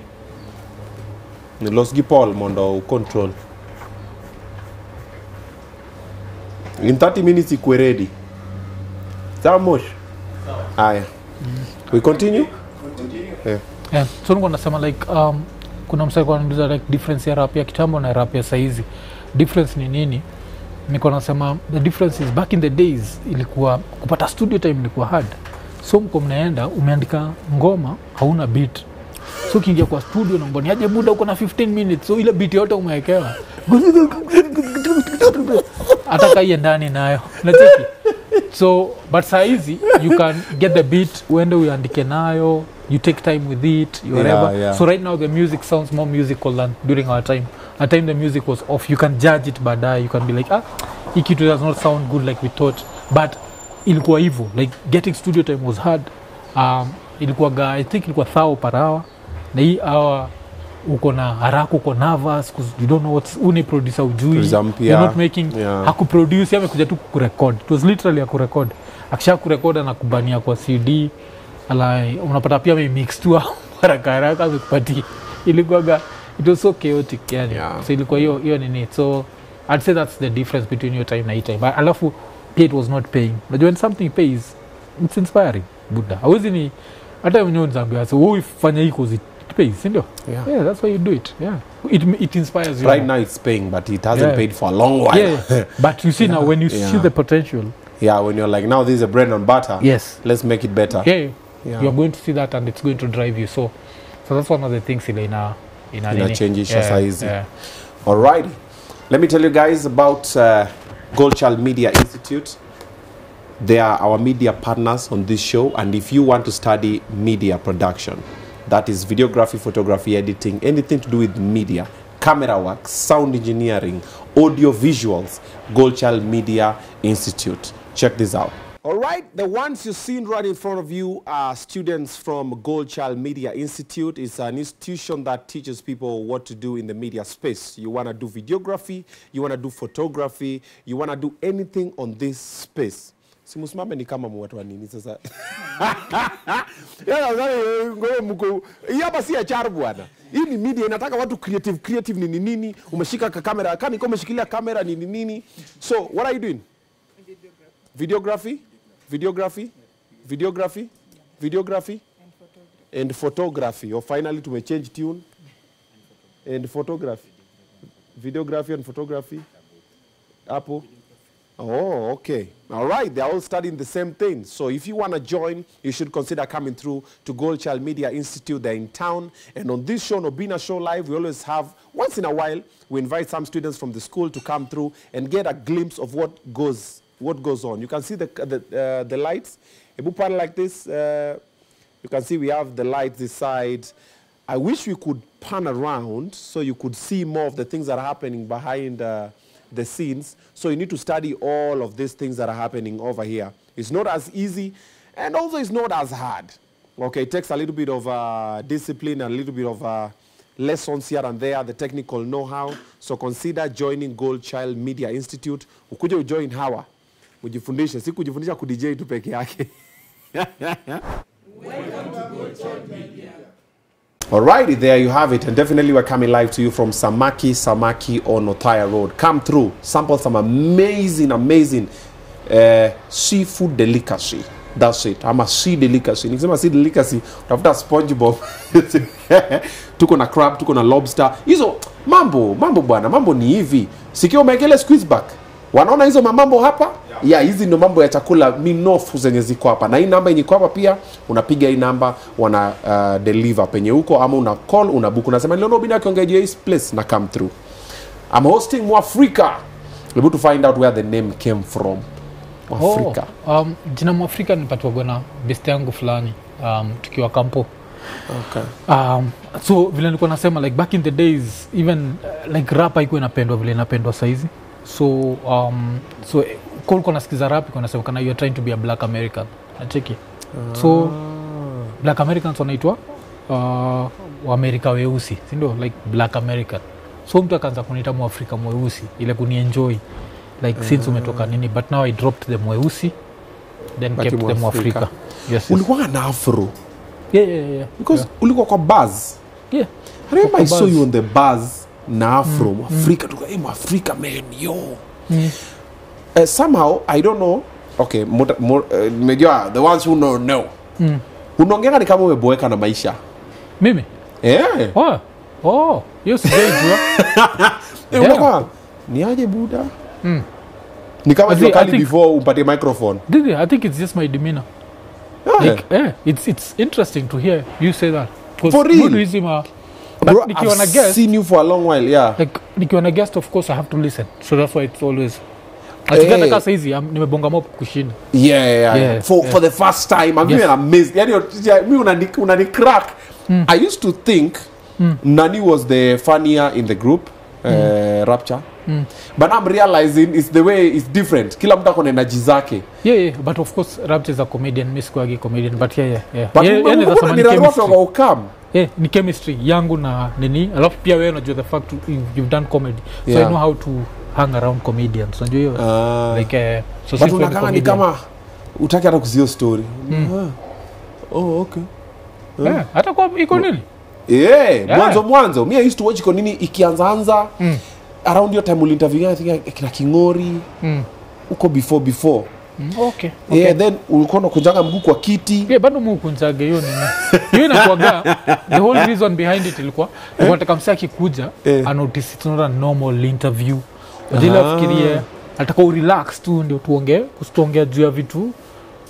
ni Losgi Paul mondo control in 30 minutes ikuwe ready sawa Mosh haya we continue so niko nasema like kuna msako kwa anauliza like difference ya rap ya kitambo na rap ya saizi difference ni nini niko nasema the difference is back in the days ilikuwa kupata studio time ilikuwa hard so mko mnaenda umeandika ngoma hauna beat so kiingia kwa studio na mbona aje muda uko na 15 minutes so ile beat yote umewekewa ataka iye ndani nayo nacheki so but saizi you can get the beat uende uandike nayo you take time with it whatever so right now the music sounds more musical than during our time at time the music was off you can judge it baadaye you can be like it does not sound good like we thought but ilikuwa hivyo like getting studio time was hard ilikuwa I think ilikuwa 1,000 per hour na hii hour uko na haraka uko nervous because you don't know what's uni producer ujui you're not making hakuproduce amekuja tu kurecord it was literally a kurecord akisha kurekoda na kubania kwa CD ala unapata pia mix tu haraka amekupatia ilikuwa it was so chaotic yani so ilikuwa hiyo nini so I'd say that's the difference between your time na time but alafu pia it was not paying but when something pays it's inspiring buda hawezi ni hata mwenyewe nzambia so wewe fanya hiko it pays ndio yeah that's why you do it it inspires you right now it's paying but it hasn't paid for a long while but you see now when you see the potential when you're like now this is a bread and butter let's make it better you're going to see that and it's going to drive you so that's one of the things in a change size all right let me tell you guys about Goldchild Media Institute. They are our media partners on this show, and if you want to study media production, that is videography, photography, editing, anything to do with media, camera work, sound engineering, audio visuals, Goldchild Media Institute. Check this out. All right, the ones you've seen right in front of you are students from Goldchild Media Institute. It's an institution that teaches people what to do in the media space. You want to do videography, you want to do photography, you want to do anything on this space. Simusimame ni kama watu wa nini sasa. Hapa si HR bwana. Hii ni media inataka watu creative nini umeshika kamera kama iko umeshikilia kamera nini. So what are you doing? Videography and photography. Or finally to change tune and photography. Videography and photography. Apple. Oh, okay. All right. They're all studying the same thing. So if you want to join, you should consider coming through to Goldchild Media Institute. They're in town. And on this show, Obinna Show Live, we always have, once in a while, we invite some students from the school to come through and get a glimpse of what goes on. You can see the lights. If you put it like this, you can see we have the lights this side. I wish we could pan around so you could see more of the things that are happening behind the scenes. So you need to study all of these things that are happening over here. It's not as easy, and also it's not as hard. Okay, it takes a little bit of discipline and a little bit of lessons here and there, the technical know-how. So consider joining Goldchild Media Institute. Ukuje ujoin hawa. Ujifundishe, si kujifundisha ku DJ tu peke yake. Welcome to Goldchild Media. Alrighty, there you have it, and definitely we're coming live to you from Samaki on Othaya Road. Come through, sample some amazing seafood delicacy. That's it. I'm a sea delicacy. Nikisema sea delicacy, utafuta SpongeBob. Tuko na crab, tuko na lobster. Hizo mambo bwana, mambo ni hivi. Sikio umekele squeeze back. Wanaona hizo mambo hapa? Hizi ndo mambo ya chakula minofu zenye ziko hapa. Na hii namba yenye iko hapa pia unapiga hii namba wana deliver penye huko ama una call una book unasema leo Obinna akiongea this place na come through. I'm hosting Mwafreeka. We're able to find out where the name came from. Mwafreeka. Jina Mwafreeka nilipatwa na best yangu fulani tukiwa kampo. Okay. So vile nilikuwa nasema like back in the days even like rap haikuwa inapendwa vile inapendwa saizi. So kulikuwa nasikiza rap kwa nasema kana you're trying to be a black American. Nacheki. So black Americans wanaitwa wa America weusi, si ndio? Like black American. So mtu akaanza kuniita Mwafreeka mweusi ile kunienjoy like since umetoka nini, but now I dropped the mweusi then kept the Mwafreeka. Yes. Ulikuwa na afro. Yeah. Because ulikuwa kwa buzz. Yeah. I remember I saw you on the buzz na afro. Mwafreeka tuka Mwafreeka man yo. Somehow I don't know. Okay, media the ones who know. Unaongea ni kama umeboeka na maisha. Mimi? Yeah. Oh, you sijajua. Unakuwa ni aje buda? Ni kama you kali before umpate microphone. I think it's just my demeanor. Like, it's interesting to hear you say that. For real? But I've seen you for a long while, yeah. Like nikiwa na guest, of course I have to listen. So that's why it's always Atikata kasa hizi nimebonga mob kushinda. Yeah. For the first time I'm even amazed. Mimi unani crack. I used to think Nani was the funnier in the group, Rapture. But I'm realizing it's the way it's different. Kila mtu akona energy zake. Yeah, but of course Rapture is a comedian, Miss Kwagi comedian, but yeah. But ni chemistry yangu na nini. Alafu pia wewe unajua the fact you've done comedy. So I know how to hang around comedians. Unajua hiyo? Like so but unakaa ni kama utaki hata kuzio story. Oh, okay. Hata kwa Iko Nini? Mwanzo me I used to watch Iko Nini ikianza around your time will interview I think kina Kingori uko before Okay. Then ulikuwa unakujanga mguu kwa kiti bado mkunjaga hiyo nini hiyo inakuaga the whole reason behind it ilikuwa nataka msaki kuja notice it's not a normal interview badala fikirie nataka relax tu ndio tuongee juu ya vitu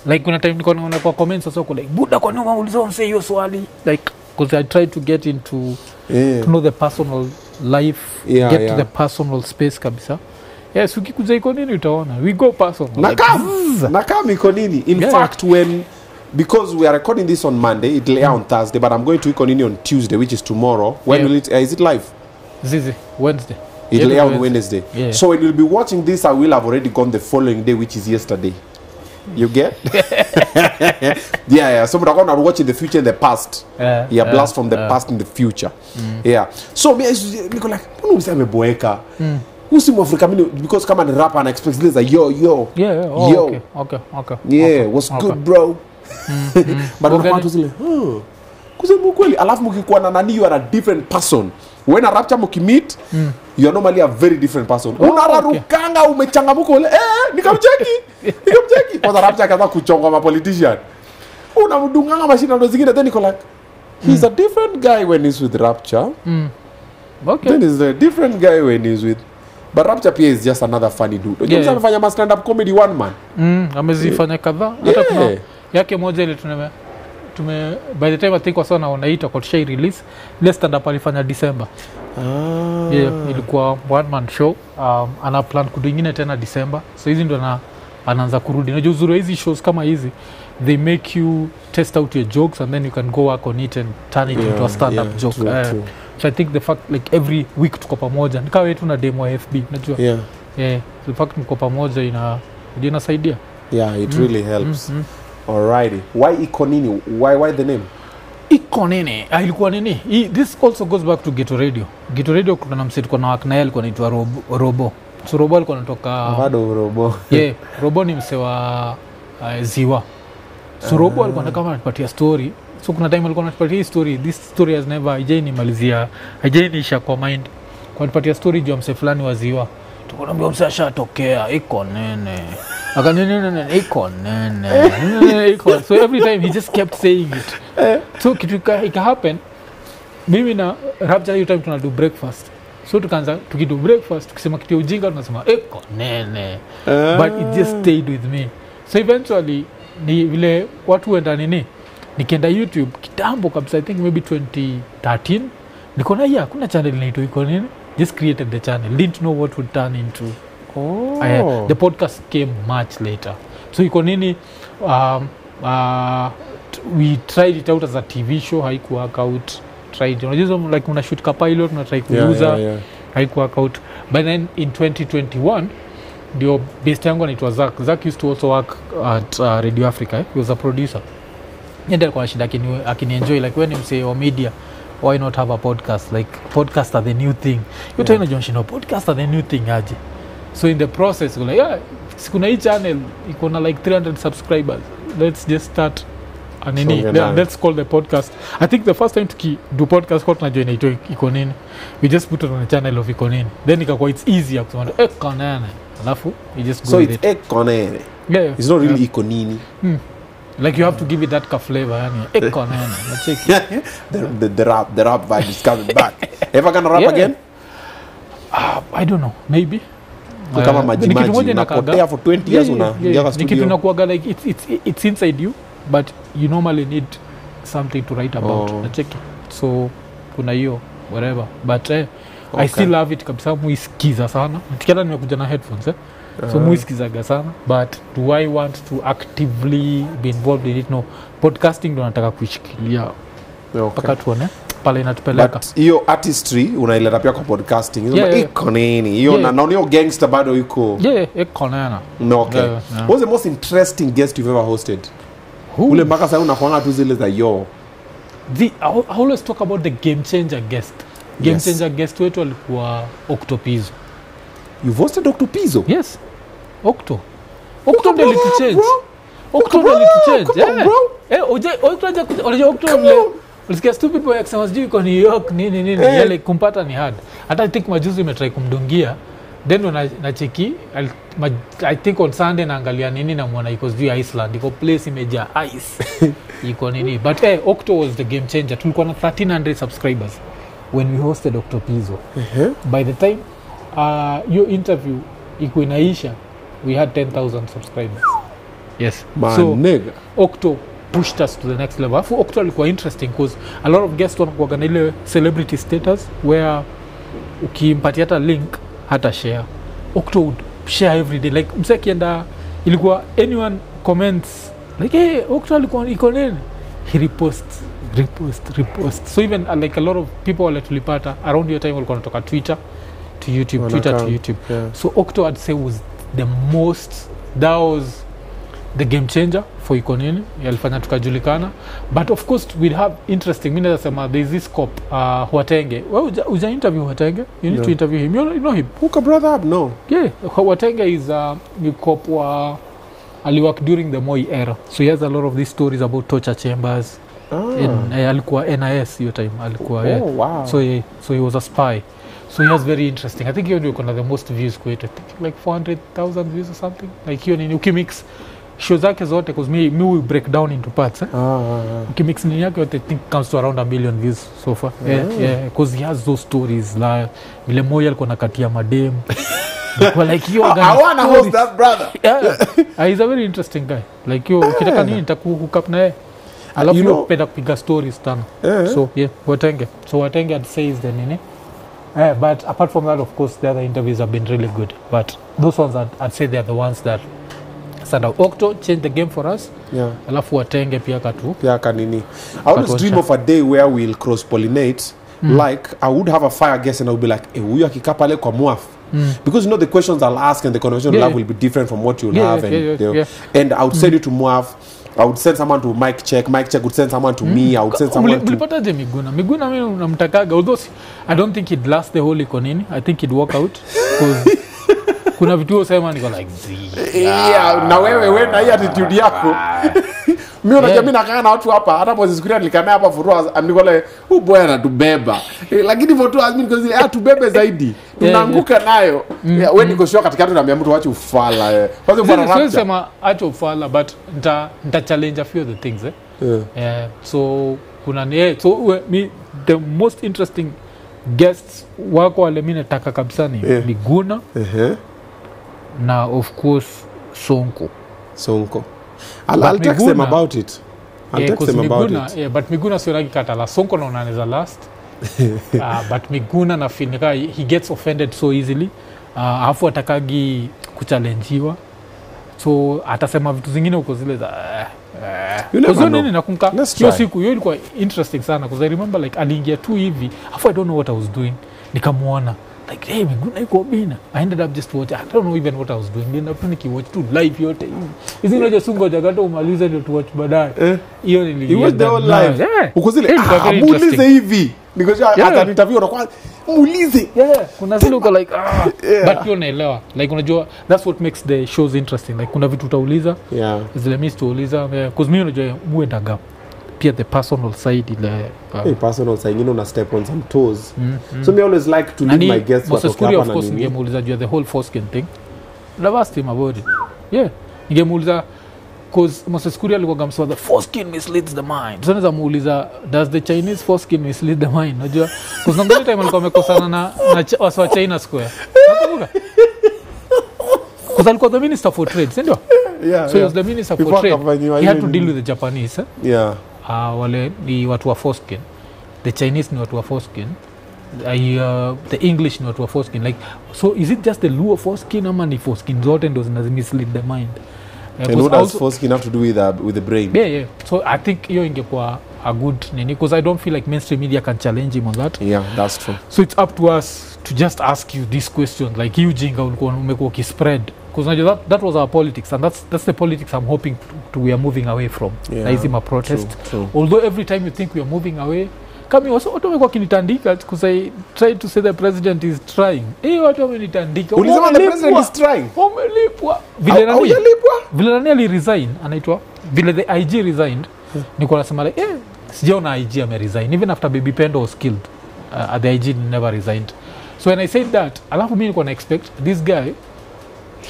like kuna time niko naona kwa comments sasa uko like buda kwa nini unauliza msee hiyo swali like because I try to get into to know the personal life to the personal space kabisa. Yes, ukikuja Iko Nini utaona we go personal. Nakam Iko Nini. In fact, because we are recording this on Monday, it'll air on Thursday, but I'm going to Iko Nini on Tuesday, which is tomorrow. When will it? Is it live? Zizi, Wednesday. It'll air on Wednesday. Yeah. So when you'll be watching this, I will have already gone the following day, which is yesterday. You get? So we're going to watch in the future and the past. Blast from the past in the future. So me like, "Mbona useme boeka?" Usi Mwafreeka mimi because kama ni rapper and expect this like yo. Okay. What's good, bro? But unapata tu zile. Kusema kweli alafu mkikuwa na nani you are a different person. When a rapture mkimeet, you are normally a very different person. Unararukanga umechangamuka ule nikamcheki. Kwa rapture kaza kuchonga ma politician. Unamdunganga mashina ndo zingine then niko like he's a different guy when he's with rapture. Okay. Then he's a different guy when he's with but Rapture pia is just another funny dude. Unajua amefanya stand up comedy one man. Amezifanya kadhaa. Hata kuna yake moja ile tume by the time I think wasana wanaita kwa share release ile stand up alifanya December. Ilikuwa one man show. Ana plan kudingine tena December. So hizi ndo anaanza kurudi. Unajua uzuri hizi shows kama hizi they make you test out your jokes and then you can go work on it and turn it into a stand up joke. True. So I think the fact like every week tuko pamoja nikawa yetu na demo ya FB unajua the fact mko pamoja inasaidia it really helps. Alrighty, why Iko Nini? Why the name Iko Nini? Ilikuwa nini this also goes back to Ghetto Radio kuna msee tuko na wakna alikuwa anaitwa Robo. So Robo alikuwa anatoka Robo ni msee wa Ziwa. So Robo alikuwa kama anapatia story. So kuna time alikuwa anatupatia story. This story has never haijainisha kwa mind. Kwa anapatia story juu ya mse fulani wa Ziwa. Tukonambia mse ashatokea Iko Nini. Akanene Iko Nini. So every time he just kept saying it. So kitu ika happen. Mimi na Rapture hiyo time tunado breakfast. So tukaanza tukido breakfast tukisema kitu ujinga tunasema Iko Nini. But it just stayed with me. So eventually ni vile watu wenda nini nikienda YouTube kitambo kabisa I think maybe 2013 nikaona kuna channel inaitwa Iko Nini, just created the channel, didn't know what would turn into. The podcast came much later. So Iko Nini we tried it out as a TV show, haiku work out. Unajua like una shoot ka pilot na try kuuza haiku work out. But then in 2021 ndio best yangu anaitwa Zach used to also work at Radio Africa. He was a producer. Ndio kwa shida akini-enjoy like when you say oh media why not have a podcast, like podcast are the new thing. You tell me John podcast are the new thing aje. So in the process like sikuna hii channel iko na like 300 subscribers, let's just start let's call the podcast. I think the first time to do podcast kwa tunajua inaitwa Iko Nini, we just put it on the channel of Iko Nini, then ikakuwa it's easier kusema Iko Nini alafu you just go with it. So it's Iko Nini. It's not really Iko Nini. Like you have to give it that flavor yani Iko Nini. The rap vibe is coming back. Ever gonna rap again? I don't know, maybe. Kama majimaji unapotea for 20 years unaingia studio. Nikitu inakuwa like it's inside you but you normally need something to write about. Nacheki. So kuna hiyo whatever but I still love it kabisa, muisikiza sana. Nikienda nimekuja na headphones so muisikizaga sana but do I want to actively be involved in it? No, podcasting ndo nataka kuishikilia mpaka tuone pale inatupeleka. But hiyo artistry unaileta pia kwa podcasting. Iko Nini hiyo na naona hiyo gangster bado iko Iko Nini. No, okay. What's the most interesting guest you've ever hosted? Ule mpaka sasa unakuanga tu zile za I always talk about the game changer guest. Game changer guest wetu alikuwa Octopizo. You've hosted Octopizo? Yes. Octo ndio change. October alituchange. Unajua October ulisikia stupid boy akisema sijui iko New York nini yale kumpata ni hard. Hata I think majuzi umetry kumdungia. Then when I cheki I think on Sunday naangalia nini na muona iko sijui Iceland. Iko place imejaa ice. Iko nini. But October was the game changer. Tulikuwa na 1300 subscribers when we hosted Dr. Pizzo. By the time your interview iko inaisha, we had 10,000 subscribers. Yes. So nigga. Octo pushed us to the next level. For Octo ilikuwa interesting because a lot of guests wanakuwa na ile celebrity status where ukimpatia hata link hata share. Octo would share every day. Like mse kienda ilikuwa anyone comments like hey Octo alikuwa iko nini? He repost. So even like a lot of people wale tulipata around your time walikuwa wanatoka Twitter to YouTube. Yeah. So Octo I'd say was that was the game changer for Iko Nini. Yalifanya tukajulikana. But of course we'd have interesting. Mimi nasema there's this cop Watenge. Well, uja interview Watenge. You need to interview him. You know him. Hook a brother up? No. Yeah. Watenge is a cop aliwork during the Moi era. So he has a lot of these stories about torture chambers. Alikuwa NIS your time. Alikuwa wow. So he was a spy. So he has very interesting. I think he only got the most views created. I think like 400,000 views or something. Like hiyo nini ukimix show zake zote because me will break down into parts. Ukimix nini yake I think comes to around 1 million views so far. Yeah, because he has those stories like vile moja alikuwa nakatia madem. Well, like you I want to host that brother. He's a very interesting guy. Like you ukitaka nini nitakuhook up naye. I love you penda kupiga stories tano. So yeah, Watenge. So Watenge I'd say is the nini. But apart from that, of course, the other interviews have been really good. But those ones, I'd say they're the ones that stand out. Octo changed the game for us. Yeah. Alafu Watenge pia katu. Pia kanini. I always dream of a day where we'll cross-pollinate. Like, I would have a fire guest and I would be like, huyu akikaa pale kwa Mwaf. Because you know the questions I'll ask and the conversation we'll have will be different from what you'll have. And I would send you to Mwaf. I would send someone to Mike Check would send someone to me. I would send someone to... Ulipataje Miguna mimi namtakaga. Although I don't think he'd last the whole Iko Nini. I think he'd walk out. Because kuna vitu usema niko like yeah, na wewe na hii attitude yako. Mimi unajua mimi nakaa na watu hapa. Hata Moses Kuria nilikamea hapa for hours. Niko like boy anatubeba. Lakini for 2 hours mimi niko tubebe zaidi. Tunaanguka nayo. Wewe niko sure katikati naambia mtu waache ufala. Kwanza bwana rapture. Sema acha ufala but nita challenge a few of the things so kuna so me the most interesting guests wako wale mimi nataka kabisa ni Miguna. Na of course Sonko. I'll text them about it. But Miguna sio nagi katala. Sonko na unaneza last. But Miguna na feel he gets offended so easily. Hafu atakagi kuchallengewa. So atasema vitu zingine uko zile za Kuzo nini nakumka hiyo siku hiyo ilikuwa interesting sana because I remember like aliingia tu hivi I don't know what I was doing nikamuona like hey Miguna Iko Obinna I ended up just watching I don't know even what I was doing ndio tu nikiwatch tu live yote hizi ndio sungo jagato umalize ndio tu watch baadaye hiyo niliingia it was the whole live uko zile muulize hivi because hata interview na kwa muulize kuna zile uko like but you naelewa like unajua that's what makes the shows interesting like kuna vitu utauliza zile mimi tuuliza because mimi unajua muendaga pia the personal side ile personal side una step on some toes so me always like to leave my guests what of course ningemuuliza juu the whole foreskin thing never asked him about it ningemuuliza because Moses Kuria alikuwa gamswa the foreskin misleads the mind so naweza muuliza does the Chinese foreskin mislead the mind unajua because ndio time alikuwa amekosana na watu wa China Square nakumbuka because alikuwa the minister for trade ndio so he was the minister for trade he had to deal with the Japanese wale ni watu wa foreskin the Chinese ni watu wa foreskin the English ni watu wa foreskin like so is it just the Luo foreskin ama ni foreskin zote ndo zinamislead the mind and what does foreskin have to do with the brain so I think hiyo ingekuwa a good nini because I don't feel like mainstream media can challenge him on that that's true so it's up to us to just ask you these questions like you jinga ulikuwa umekuwa kispread because that was our politics and that's the politics I'm hoping we are moving away from hizi ma protest true. Although every time you think we are moving away kama watu wamekuwa kinitandika kusai try to say the president is trying. Watu wamenitandika. Ulisema the president is trying. Umelipwa. Vile nani ali resign anaitwa vile the IG resigned. Niko nasema like sijaona IG ame resign even after Baby Pendo was killed. The IG never resigned. So when I said that, alafu mimi niko na expect this guy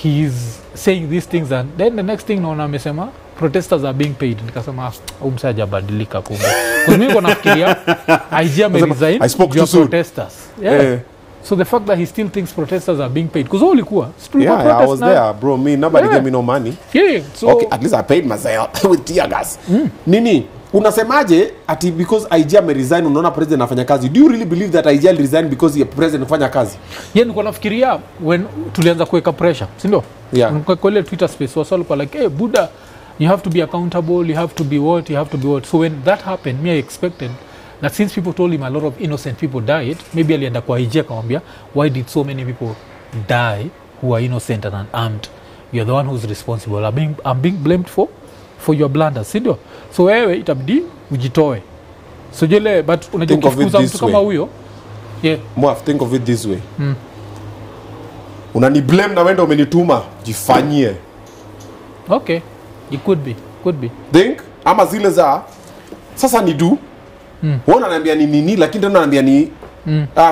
he's saying these things and then the next thing naona amesema protesters are being paid. Nikasema umsaja badilika kumbe. Kwa mimi niko nafikiria IG ame resign for protesters. Yeah. So the fact that he still thinks protesters are being paid because ulikuwa I was there bro, me nobody gave me no money. So okay, at least I paid myself with tear gas. Nini unasemaje ati because IG ame resign unaona president anafanya kazi? Do you really believe that IG will resign because the president anafanya kazi? Niko nafikiria when tulianza kuweka pressure, si ndio? Kwa ile Twitter space was all like Buddha, you have to be accountable, you have to be what, you have to be what. So when that happened, me I expected that since people told him a lot of innocent people died, maybe alienda kwa IG akamwambia, why did so many people die who are innocent and unarmed? You're the one who's responsible. I'm being blamed for your blunders, si ndio? So wewe itabidi ujitoe. So jele but unajua kufukuza mtu kama huyo. Mwaf, think of it this way. Unani blame na wenda umenituma, jifanyie. Okay. It could be. Think ama zile za sasa ni do. Wewe unaniambia ni nini lakini tena unaniambia ni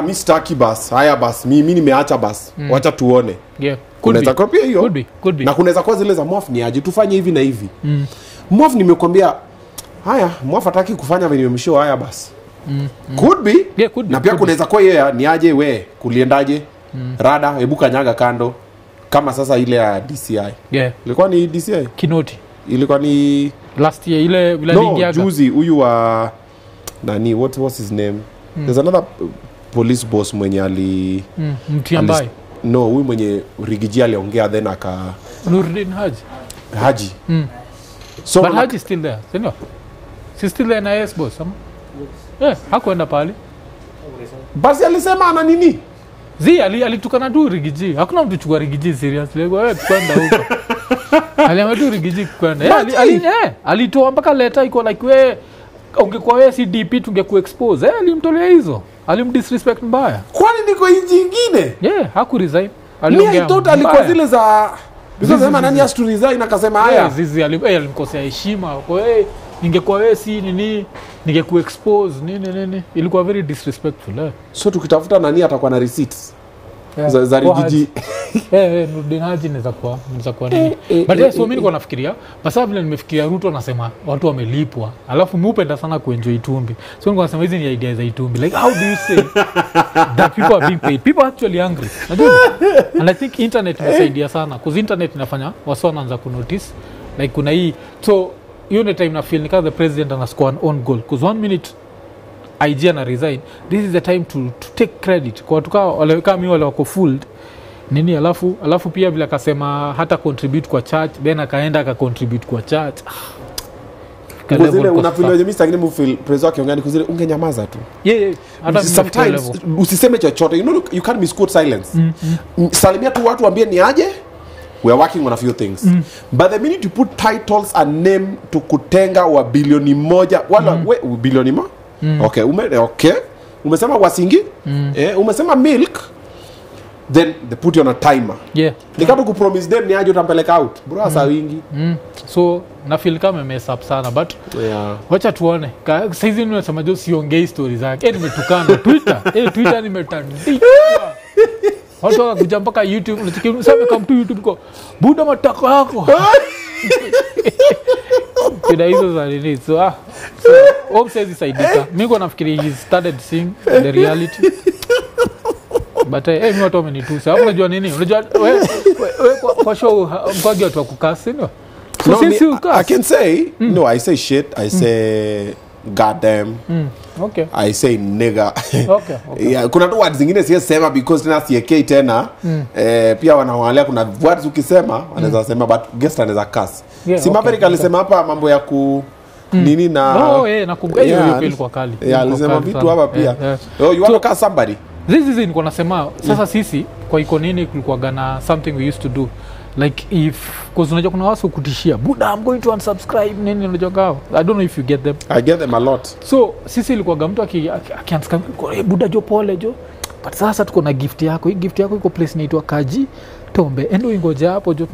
mimi sitaki bas. Haya bas, mimi nimeacha bas. Wacha tuone. Kunaweza kwa pia hiyo. Could be. Na kunaweza kwa zile za Mwaf ni aje tufanye hivi na hivi. Mwaf nimekwambia haya, Mwaf hataki kufanya vile nimemshow haya basi. Could be. Na pia kunaweza kwa yeye ni aje we kuliendaje? Rada hebu kanyaga kando kama sasa ile ya DCI. Ilikuwa ni DCI Kinoti. Ilikuwa ni last year ile vile lingiaga. Juzi huyu wa nani what was his name? There's another police boss mwenye ali Mtiambai. No, huyu mwenye Rigiji aliongea then Nurdin Haji. So but Haji still there, sio? She's still there na yes boss. Hakuenda pale. Basi alisema ana nini? Alitukana tu Rigiji. Hakuna mtu chukua Rigiji seriously. Wewe kwenda huko. Aliamua Rigiji kwenda. Alitoa mpaka letter iko like wewe ungekuwa wewe CDP tungekuexpose. Alimtolea hizo. Alimdisrespect mbaya. Kwani niko nchi nyingine? Haku resign. Aliongea. Mimi alikuwa zile za because sema nani has to resign akasema haya. Alimkosea heshima. Kwa hiyo ningekuwa wewe si nini ningekuexpose nini. Ilikuwa very disrespectful. So tukitafuta nani atakuwa na receipts. Za Rigiji. Nurdin Haji inaweza kuwa nini. But so mimi niko nafikiria basa vile nimefikiria Ruto anasema watu wamelipwa. Alafu mimi upenda sana kuenjoy Itumbi. So niko nasema hizi ni ideas za Itumbi. Like how do you say that people are being paid? People are actually angry. And I think internet inasaidia sana because internet inafanya watu wanaanza ku notice like kuna hii so hiyo the time na feel like the president ana score an own goal because 1 minute IG ana resign. This is the time to take credit kwa watu kama mimi wale wako fooled nini alafu pia bila akasema hata contribute kwa church then akaenda akacontribute kwa church. Kuzile unafeel mimi sasa ngine feel praise wake ongani kuzile ungenyamaza tu. Hata sometimes usiseme chochote. You can't misquote silence. Salimia tu watu waambie ni aje. We are working on a few things. But the minute you put titles and name to kutenga wa bilioni moja wala bilioni moja. Okay, umesema wasingi? Umesema milk? Then they put you on a timer. Nikatu kupromise them ni aje utampeleka out. Bro asa wingi. So na feel kama mess up sana but wacha tuone. Sasa hizi nimesema jo siongei stories zake. Nimetukana Twitter. Twitter nimetandika. Watu wakakuja mpaka YouTube unachukua kama tu YouTube kwa Buddha matako yako. Kuna hizo za nini so Om says isaidika. Mimi kwa nafikiri he started seeing the reality. But mimi watu wamenitusa. Hapo unajua nini? Unajua wewe kwa show mkwagi watu wakukasi ndio. So I can say no, I say shit, I say goddamn. Okay. I say nigga. Okay. Yeah, kuna tu words zingine siwezi sema because tena CK tena pia wanaangalia kuna words ukisema anaweza sema but guest anaweza cuss. Si Maverick alisema hapa mambo ya ku nini na nakumbuka hiyo pili kwa kali. Alisema vitu hapa pia. You want to cuss somebody? This is niko nasema sasa sisi kwa Iko Nini kulikuwa gana something we used to do like if because unajua kuna watu kutishia buda I'm going to unsubscribe nini unajua kao. I don't know if you get them. I get them a lot. So sisi ilikuwa mtu akianza buda jo pole jo, but sasa tuko na gift yako. Hii gift yako iko place inaitwa Kaji Tombe, endo ingoja hapo jo,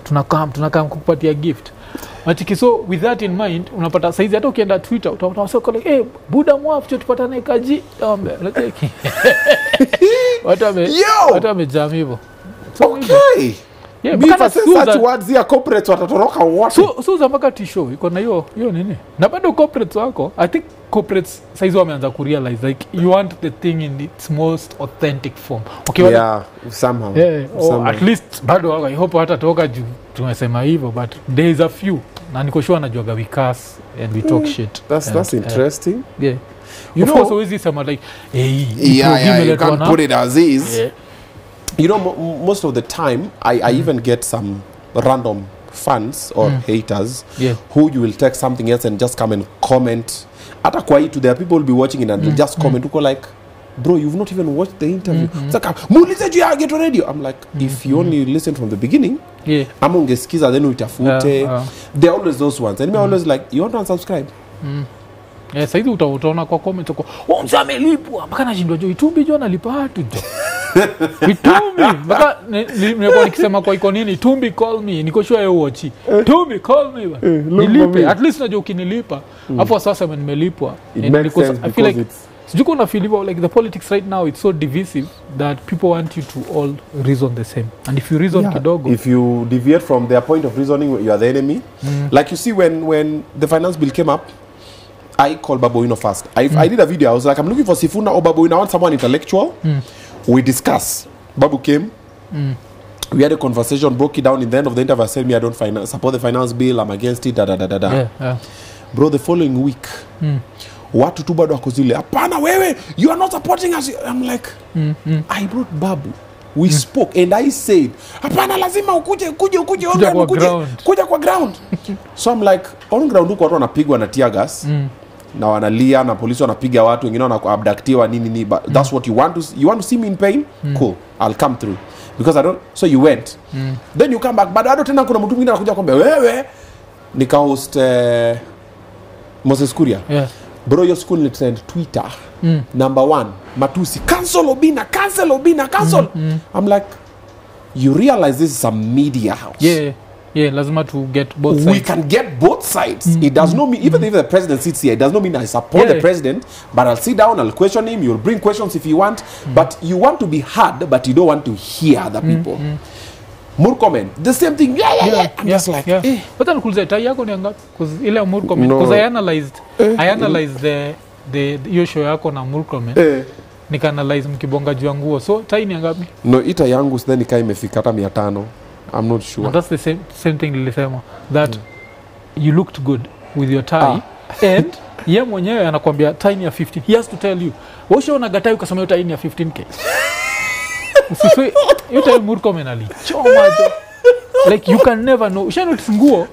tunakam kukupatia gift. Matiki. So with that in mind unapata saizi hata ukienda Twitter utaona watu like buda Mwaf tupatane Kaji Tombe. Watu wamejam hivyo. Okay. Yeah, because such words here corporates watatoroka wote. So mpaka tisho iko na hiyo nini? Na bado corporates wako, I think corporates saizi wameanza kurealize like you want the thing in its most authentic form. Okay, yeah, somehow. Yeah, or at least bado wako I hope hata toka juu tumesema hivyo, but there is a few na niko sure anajuaga we cuss and we talk shit. That's interesting. Yeah. You of know, course always some like you can't put it as is. Yeah. You know, most of the time, I even get some random fans or haters who you will text something else and just come and comment. Ata kwa itu, there are people who will be watching it and they'll just comment. Who go like, bro, you've not even watched the interview. It's like, muulize juu ya Get Radio. I'm like, if you only listen from the beginning, ama ungesikiza then uitafute. There are always those ones. And me always like, you want to unsubscribe? Yeah, saizi utaona kwa comment uko, mzee amelipwa, mpaka nashindwa jo, Itumbi jo analipa watu jo. Itumbi, mpaka nimekuwa nikisema kwa Iko Nini, Itumbi call me, niko sure yeye uochi. Itumbi call me, nilipe, at least najua ukinilipa. Hapo sasa nimelipwa. I feel like sijui kuna feel like the politics right now, it's so divisive that people want you to all reason the same. And if you reason kidogo, if you deviate from their point of reasoning, you are the enemy. Like you see when the finance bill came up, I called Babu Ino first. I did a video. I was like, I'm looking for Sifuna or Babu Ino. I want someone intellectual. We discuss. Babu came. We had a conversation, broke it down. In the end of the interview, I said, I don't support the finance bill. I'm against it. Yeah. Bro, the following week, watu tu bado wako zile, hapana wewe, you are not supporting us. I'm like, I brought Babu. We spoke and I said, hapana lazima ukuje kwa ground. So I'm like, on ground huko watu wanapigwa na tear gas. Na wanalia na polisi wanapiga watu, wengine wanaabductiwa nini. But that's what you want to see me in pain? Cool, I'll come through. Because I don't, so you went. Then you come back, but bado tena kuna mtu mwingine anakuja kwambia wewe nika host Moses Kuria. Yeah. Bro, your school ni trend Twitter. Number 1, matusi, cancel Obinna. I'm like, you realize this is a media house. Yeah, lazima to get both sides. We can get both sides. It does not mean, even if the president sits here, it does not mean I support the president, but I'll sit down, I'll question him, you'll bring questions if you want, but you want to be heard, but you don't want to hear other people. Murkomen, the same thing. I'm just like, But then nikuulize tai yako ni ngapi? Because ile Murkomen, because I analyzed the hiyo show yako na Murkomen. Nika-analyze mkibonga juu nguo. So tai ni ngapi? No, ita yangu sidhani kai imefika hata 500. I'm not sure. And that's the same thing nilisema, that you looked good with your tie. And yeye mwenyewe anakuambia tie ni ya 15. He has to tell you. Wewe unaona gatai ukasema tie ni ya 15k. Usiswe you tell Murkomen ali. Chomajo. Like you can never know. Usha notice nguo.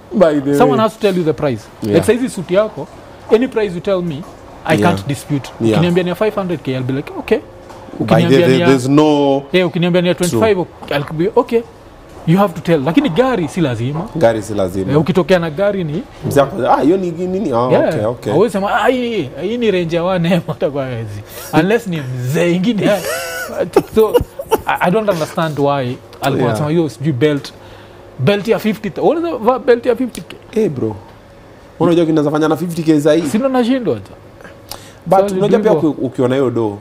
Someone has to tell you the price. Like size suit yako, any price you tell me, I can't dispute. Ukiniambia ni 500k, I'll be like, okay. There's no... ukiniambia ni 25, I'll be okay. You have to tell. Lakini gari si lazima. Ukitokea na gari ni hiyo ni nini? Okay. Wewe sema hii ni range ya 1M utakuwa hizi. Unless ni mzee ingine. So I don't understand why alikuwa sema hiyo sijui belt ya 50. What is the belt ya 50k? Bro. Unajua kinazafanya na 50k zaidi. Sina nashindwa hata. But unajua pia ukiona hiyo do.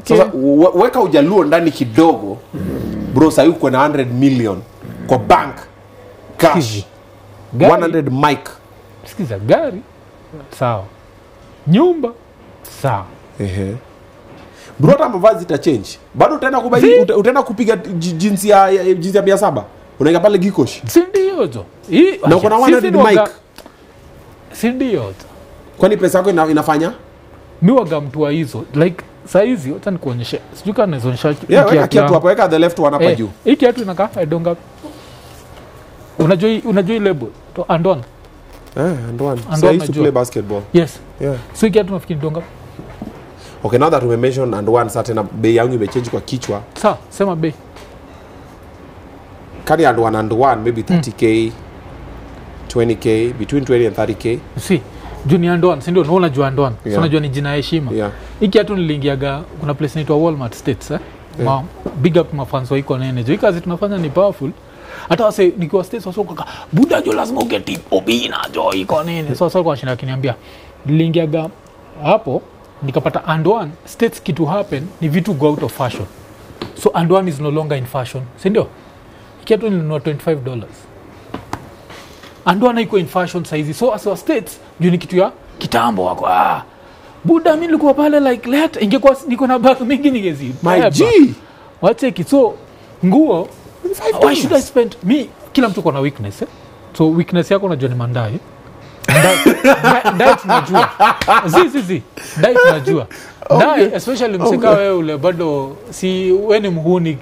Sasa weka ujaluo ndani kidogo. Bro, sasa uko na 100 million kwa bank cash. 100 mic. Sikiza gari. Sawa. Nyumba. Sawa. Bro, hata mavazi ita change. Bado utaenda kupiga jinsi ya 700. Unaingia pale Gikosh. Si ndio hizo. Na uko na 100 mic. Si ndio hizo. Kwani pesa yako inafanya? Mimi waga mtu wa hizo. Like saa hizi hata nikuonyeshe. Sijui kama nazoonyesha. Weka kiatu hapo, weka the left one hapa juu. Hii kiatu inakaa edonga. Unajua label to Andon. Andon. So I used to play basketball. Yes. So hii kiatu nafikiri donga. Okay, now that we mentioned Andon, certain bei yangu imechange kwa kichwa. Sawa, sema bei. Kani and one, maybe 30k, 20k, between 20 and 30k. See, juni and one, sindio, unajua and one. Yeah. So unajua ni jina heshima. Yeah. Iki atu nilingiaga, kuna place inaitwa Walmart States, Yeah. Big up mafans wa Iko Nini. Hii kazi tunafanya ni powerful. Hata wase nikiwa States wase kaka, buda jo lazima ugeti Obinna jo Iko Nini. So sasa kwa shinda kiniambia, nilingiaga hapo nikapata and one States kitu happen ni vitu go out of fashion. So and one is no longer in fashion. Si ndio? Kiatu nilinunua $25. And one iko in fashion size. So as wa States, juu ni kitu ya kitambo wako. Buda mimi nilikuwa pale like let ingekuwa niko na bag mingi ningezi. My G. Watch it. So nguo why should I spend me kila mtu kuna weakness So weakness yako unajua ni mandai. Ndai tunajua. Zizi. Ndai tunajua. Ndai especially msika wewe ule bado si wewe ni mhuni.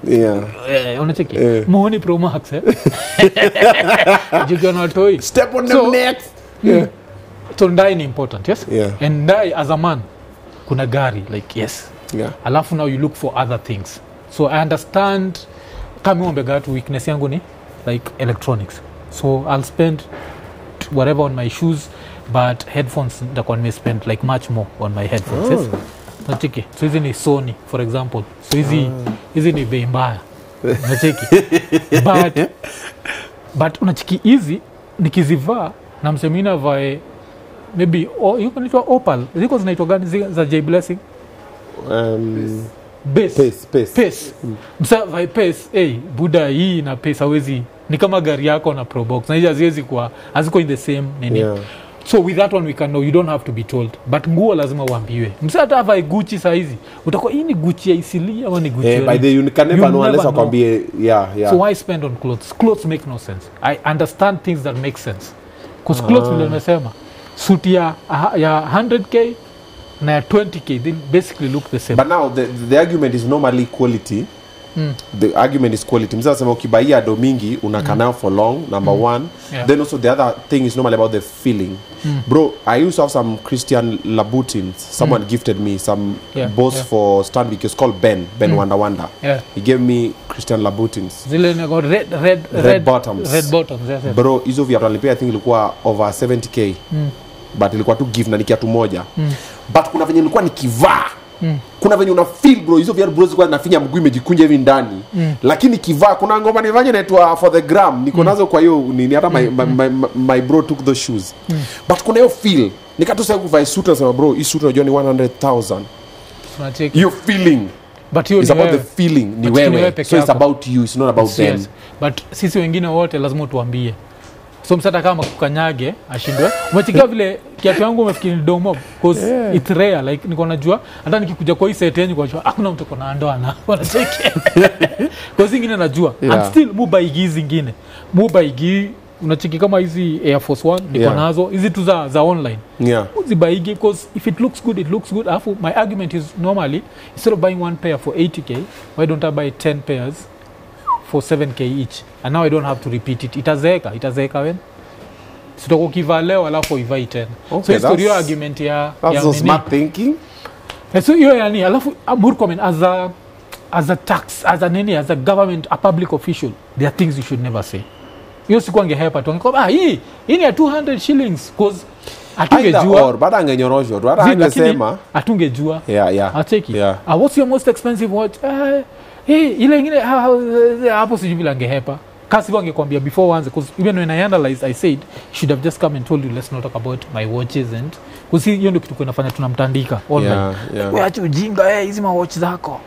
Yeah. Unacheki. Muhuni Pro Max You not toy. Step on the next. Yeah. So ndai ni important, yes? Yeah. And ndai as a man kuna gari like yes. Yeah. Alafu now you look for other things. So I understand kama umbega tu weakness yangu ni like electronics. So I'll spend whatever on my shoes, but headphones ndakuwa nime spend like much more on my headphones. Yes? Nacheki. So hizi ni Sony for example. So hizi ni bei mbaya. Nacheki. But unachiki hizi nikizivaa na msemina vae maybe yuko nitwa Opal. Ziko zinaitwa gani za J Blessing? Pace. Msa vai Pace, buda hii na Pace hawezi ni kama gari yako na Probox. Na hizi haziwezi kuwa haziko in the same nini. Yeah. So with that one we can know, you don't have to be told. But nguo lazima uambiwe. Msa hata vai Gucci saizi. Utakuwa hii ni Gucci ya Isili ama ni Gucci. By the you can never know unless akwambie yeah. So why spend on clothes? Clothes make no sense. I understand things that make sense. Because clothes vile nimesema suit ya 100k na ya 20k they basically look the same. But now the argument is normally quality. The argument is quality. Mzee anasema ukibaia do mingi unakana for long, number one. Yeah. Then also the other thing is normally about the feeling. Bro, I used to have some Christian Labutins. Someone gifted me some boss for Stanvik. It's called Ben Wanda. Yeah. He gave me Christian Labutins. Zile got red bottoms. Red bottoms, yes. Bro, hizo viatu alipea I think ilikuwa over 70k. But ilikuwa tu gift na nikiatu moja. But kuna venye nilikuwa nikivaa. Kuna venye una feel bro, hizo viatu bro zilikuwa zinafinya mguu imejikunja hivi ndani. Lakini kivaa kuna ngoma nifanye inaitwa For the Gram. Niko nazo kwa hiyo nini hata my bro took those shoes. But kuna hiyo feel. Nikatosa kuvaa suit na sema bro, hii suit unajua ni 100,000. You feeling. But it's about the feeling ni wewe. So it's about you, it's not about them. Yes. But sisi wengine wote lazima tuambie. So msata kama kukanyage ashindwe. Umetikia vile kiatu yangu umefikiri domo because it's rare like niko najua hata nikikuja kwa hii set yenyu kwa hakuna mtu kona ndoana. Wanacheki. Kwa zingine najua. And still mubaigi zingine. Mubaigi unacheki kama hizi Air Force One niko nazo hizi tu za online. Uzibaigi because if it looks good it looks good. Afu my argument is normally instead of buying one pair for 80k, why don't I buy 10 pairs for 7k each, and now I don't have to repeat it. Itazeeka when sitoko kivaa leo alafu ivai tena. So hiyo ndio argument ya so smart thinking. So hiyo yani alafu Murkomen as a tax as a government a public official there are things you should never say. Hiyo siku angehepa tu angekoma hii ni ya 200 shillings because atungejua baada angenyorosho tu hata angesema atungejua ateki what's your most expensive watch ile ingine hapo sijui vile angehepa kasi wangekwambia before once because even when I analyzed I said should have just come and told you let's not talk about my watches and because hiyo ndio kitu kinafanya tunamtandika online wewe acha ujinga hizi ma watch zako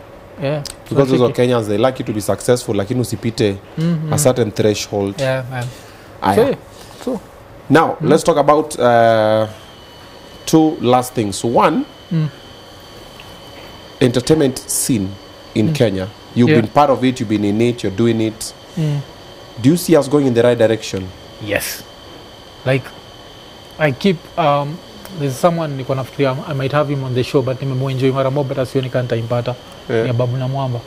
because those Kenyans they like you to be successful lakini usipite a certain threshold. So now let's talk about two last things. One, entertainment scene in Kenya. You've been part of it, you've been in it, you're doing it. Do you see us going in the right direction? Yes. Like I keep there's someone niko nafikiria I might have him on the show but nimemwenjoy mara moja but asioni kanta impata ya Babu na Mwamba.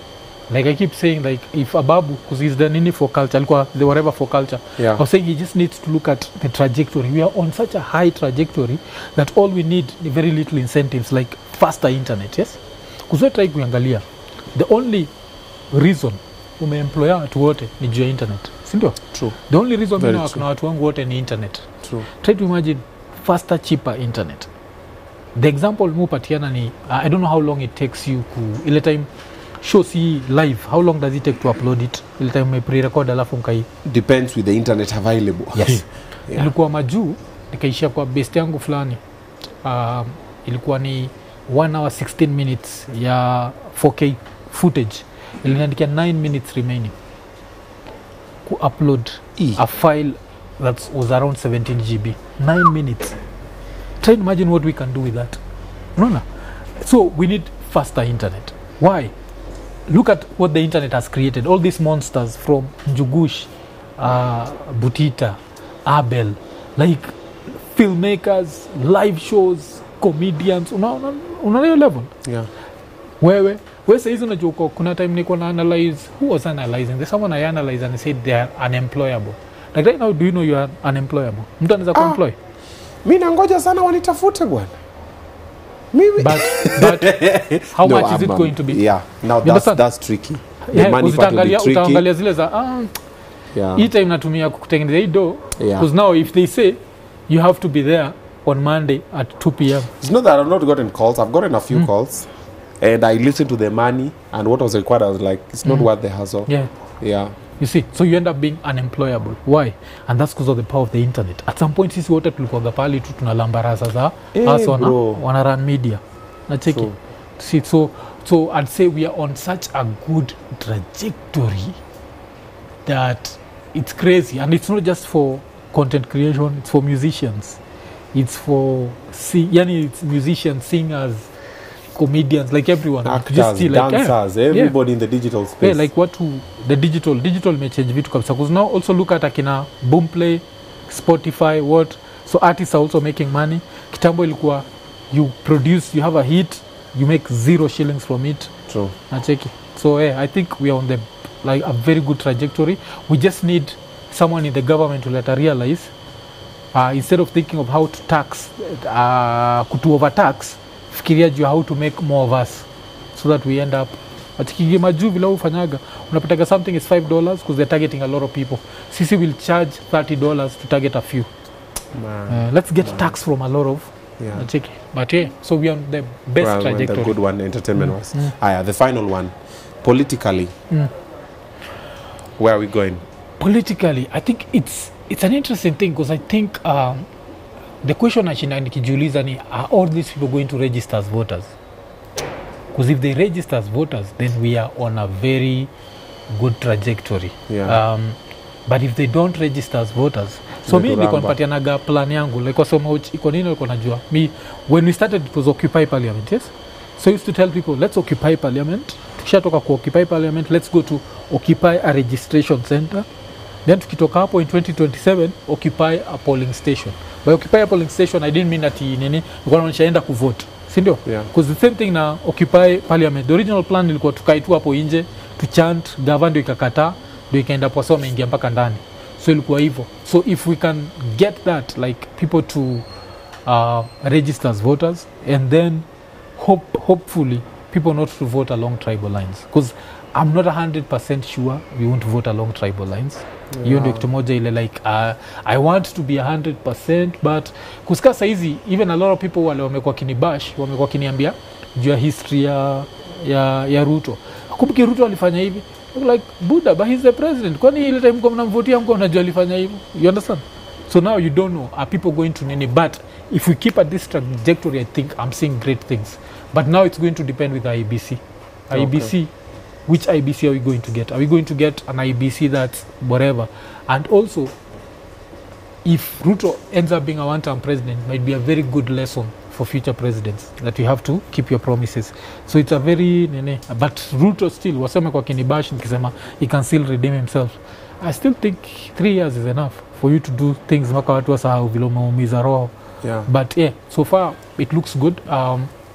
Like I keep saying like if Ababu because he's the nini for culture alikuwa the whatever for culture. I was saying he just needs to look at the trajectory. We are on such a high trajectory that all we need is very little incentives like faster internet, yes? Because we try kuangalia the only reason umeemploya watu wote ni juu ya internet, si ndio? True. The only reason mimi na watu wangu wote ni internet. True. Try to imagine faster, cheaper internet. The example mupatiana ni I don't know how long it takes you ile time show see live, how long does it take to upload it? Ile time me pre-record alafu mkai Depends with the internet available. Yes. Yeah. Ilikuwa majuu nikaishia kwa best yangu fulani. Ilikuwa ni 1 hour 16 minutes ya 4K footage. Iliniandikia 9 minutes remaining ku upload a file that was around 17 GB. 9 minutes. Try to imagine what we can do with that. No. So we need faster internet. Why? Look at what the internet has created. All these monsters from Njugush, Butita, Abel, like filmmakers, live shows, comedians. Unaona level? Yeah. Wewe saizi unajua kuna time niko na analyze, who was analyzing? There's someone I analyze and said they are unemployable. Like right now, do you know you are unemployable? Mtu anaweza kuemploy? Mimi nangoja sana wanitafute bwana. Mimi but how much is it going to be? Yeah. Now that's tricky. The money part will be tricky. Utaangalia zile za hii time natumia kukutengeneza hii do, because now if they say you have to be there on Monday at 2 p.m. It's not that I've not gotten calls. I've gotten a few calls, and I listened to the money and what was required. I was like, it's not worth the hassle. Yeah. You see, so you end up being unemployable. Why? And that's because of the power of the internet. At some point, sisi wote tulikuwa pale tu tunalambaraza za us wana run media. Na cheki. See, so I'd say we are on such a good trajectory that it's crazy, and it's not just for content creation, it's for musicians. It's for it's musicians, singers, comedians, like everyone, actors, just see, like, dancers, everybody in the digital space. Like what to the digital may change vitu kabisa, because now also look at akina Boomplay, Spotify, what, so artists are also making money. Kitambo ilikuwa you produce, you have a hit, you make 0 shillings from it. True. Nacheki. So I think we are on the like a very good trajectory. We just need someone in the government to let us realize, instead of thinking of how to tax, to overtax, fikiria juu how to make more of us, so that we end up atikigema juu vile ufanyaga unapataga something is $5 because they're targeting a lot of people. Sisi will charge $30 to target a few. Let's get tax from a lot of but so we are on the best trajectory. The good one, entertainment was. The final one, politically, where are we going? Politically, I think it's an interesting thing, because I think the question nikijiuliza ni, are all these people going to register as voters? Because if they register as voters, then we are on a very good trajectory. But if they don't register as voters, so me niko napatianaga plan yangu, like kwa somo Iko Nini niko najua. Me when we started, it was Occupy Parliament, yes? So I used to tell people, let's occupy Parliament. Tukishatoka ku occupy Parliament, let's go to occupy a registration center. Then tukitoka hapo in 2027 occupy a polling station. By occupy a polling station, I didn't mean that nini nilikuwa naenda kuvote, si ndio? Because the same thing na occupy Parliament. The original plan ilikuwa tukae tu hapo nje to chant, government ikakataa, ndio ikaenda kwa soma ingia mpaka ndani. So ilikuwa hivyo. So if we can get that, like people to register as voters, and then hopefully people not to vote along tribal lines, because I'm not 100% sure we won't vote along tribal lines. Hiyo ndio kitu moja ile like I want to be 100%, but kusika saizi even a lot of people wale wamekuwa kinibash, wamekuwa kiniambia juu ya history ya Ruto. Kumbuki Ruto alifanya hivi, like Buddha, but he's the president. Kwani ile time kwa mnamvotia mko unajua alifanya hivi? You understand? So now you don't know, are people going to nini? But if we keep at this trajectory, I think I'm seeing great things. But now it's going to depend with the IBC. IBC, which IBC are we going to get? Are we going to get an IBC that's whatever? And also, if Ruto ends up being a one-term president, it might be a very good lesson for future presidents, that you have to keep your promises. So it's a very but Ruto still wasema kwa kinibash nikisema he can still redeem himself. I still think 3 years is enough for you to do things mpaka watu wasahau vile umeumiza roho. But so far it looks good.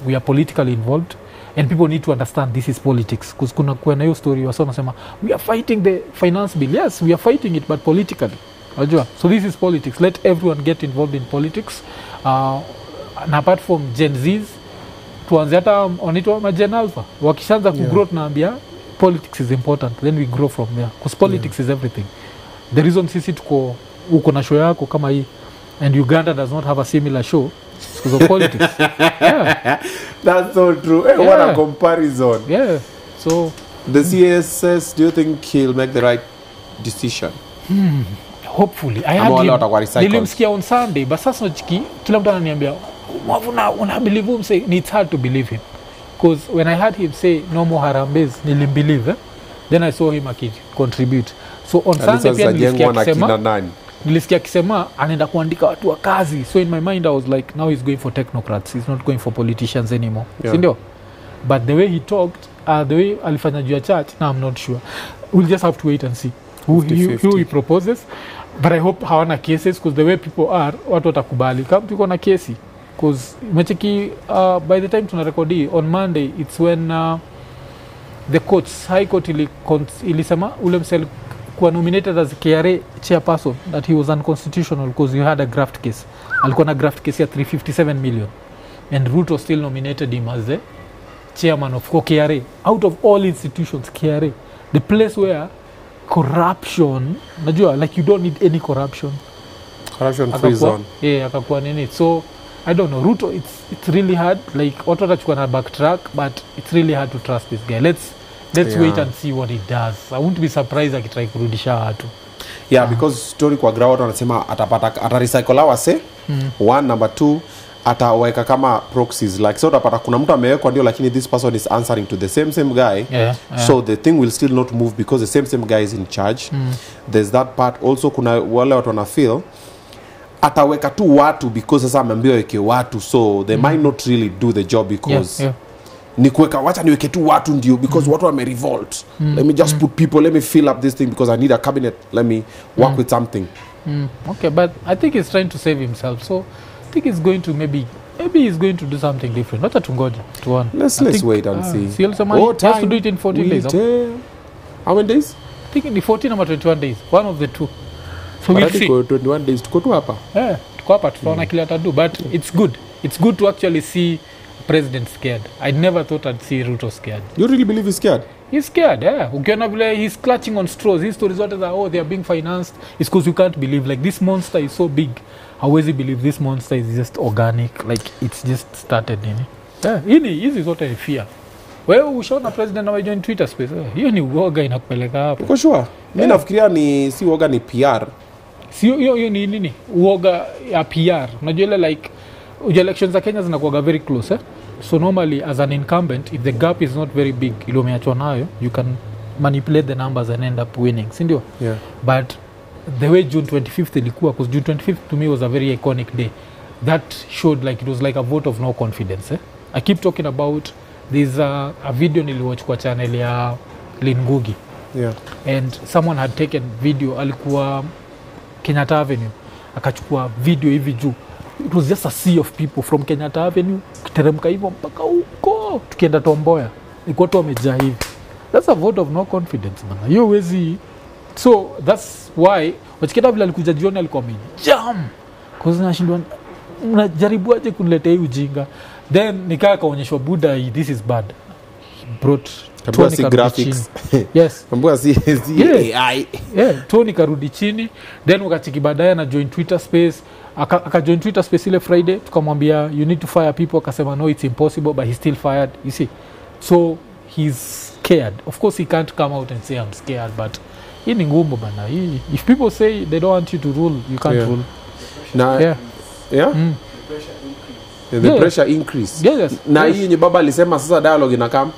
We are politically involved, and people need to understand this is politics, because kuna kwa hiyo story wasema nasema we are fighting the finance bill. Yes, we are fighting it, but politically. Unajua? So this is politics. Let everyone get involved in politics. And apart from Gen Zs, tuanze hata wanaitwa Gen Alpha. Wakishaanza kugrow tunaambia politics is important, then we grow from there, because politics is everything. The reason sisi uko na show yako kama hii and Uganda does not have a similar show because of politics. That's so true. Hey, what a comparison. So the CSS, do you think he'll make the right decision? Hopefully. I had nilimsikia on Sunday, but sasa kila mtu ananiambia una believe him say it's hard to believe him, because when I heard him say no more harambes nilimbelieve, then I saw him contribute. So on Sunday pia nilisikia akisema anaenda kuandika watu wa kazi. So in my mind I was like, now he's going for technocrats, he's not going for politicians anymore. Sindio? But the way he talked, the way alifanya juu ya church, now I'm not sure. We'll just have to wait and see who he proposes. But I hope hawana cases, because the way people are, watu watakubali kama tuko na kesi. Because mecheki by the time tunarekodi on Monday, it's when the courts, high court ilisema ule msel kuwa nominated as KRA chairperson that he was unconstitutional because you had a graft case. Alikuwa na graft case ya 357 million, and Ruto still nominated him as the chairman of KRA. Out of all institutions, KRA, the place where corruption, najua, like you don't need any corruption free zone. Akakuwa nini. So I don't know, Ruto, it's really hard, like watu watachukua na backtrack, but it's really hard to trust this guy. Let's wait and see what he does. I won't be surprised akitry kurudisha watu. Because story kwa ground wanasema atarecycle wase. One, number two, ataweka kama proxies, like so utapata kuna mtu amewekwa ndio, lakini this person is answering to the same guy. So the thing will still not move because the same guy is in charge. There's that part also. Kuna wale watu wana feel ataweka tu watu because sasa ameambiwa weke watu, so they might not really do the job because ni kuweka wacha niweke tu watu ndio because watu wame revolt. Let me just put people, let me fill up this thing because I need a cabinet, let me work with something. Okay, but I think he's trying to save himself, so I think he's going to maybe he's going to do something different. Not to God to one. Let's wait and see. He has to do it in 14 days. How many days? I think in the 14 or 21 days, one of the two. So we'll see. 21 days tuko tu hapa. Tuko hapa tunaona kile atadu, but it's good to actually see president scared. I never thought I'd see Ruto scared. You really believe he's scared? He's scared, ukiona vile he's clutching on straws. His stories what is that, they are being financed. It's because you can't believe, like, this monster is so big. How is he believe this monster is just organic, like it's just started nini? Hizi zote ni fear. Wewe ushaona president na join Twitter space. Hiyo ni uoga inakupeleka hapo. Uko sure? Mimi nafikiria ni si uoga, ni PR. Sio hiyo ni nini? Uoga ya PR. Unajua ile like elections za Kenya zinakuwa very close, So normally as an incumbent, if the gap is not very big, ile umeachwa nayo, you can manipulate the numbers and end up winning, si ndio? But the way June 25th ilikuwa, because June 25th to me was a very iconic day. That showed like it was like a vote of no confidence. I keep talking about there's a video niliwatch kwa channel ya Lingugi. And someone had taken video, alikuwa Kenyatta Avenue, akachukua video hivi juu. It was just a sea of people from Kenyatta Avenue kuteremka hivyo mpaka huko tukienda Tomboya. Iko watu wamejaa hivi. That's a vote of no confidence, man. Hiyo wezi. So that's why wachiketa vile alikuja jioni alikuwa amejam. Cause nashindwa unajaribu aje kuniletea hii ujinga. Then nikaa kaonyeshwa Buddha, this is bad. He brought Tony graphics. Yes. Mbona si AI. Tony karudi chini. Then wakachiki baadaye na join Twitter space. Aka join Twitter space ile Friday, tukamwambia you need to fire people, akasema no, it's impossible, but he still fired, you see. So he's scared. Of course he can't come out and say I'm scared, but hii ni ngumu bana. If people say they don't want you to rule, you can't rule. The pressure increase. Yes. Na hii ni baba alisema sasa dialogue inakam.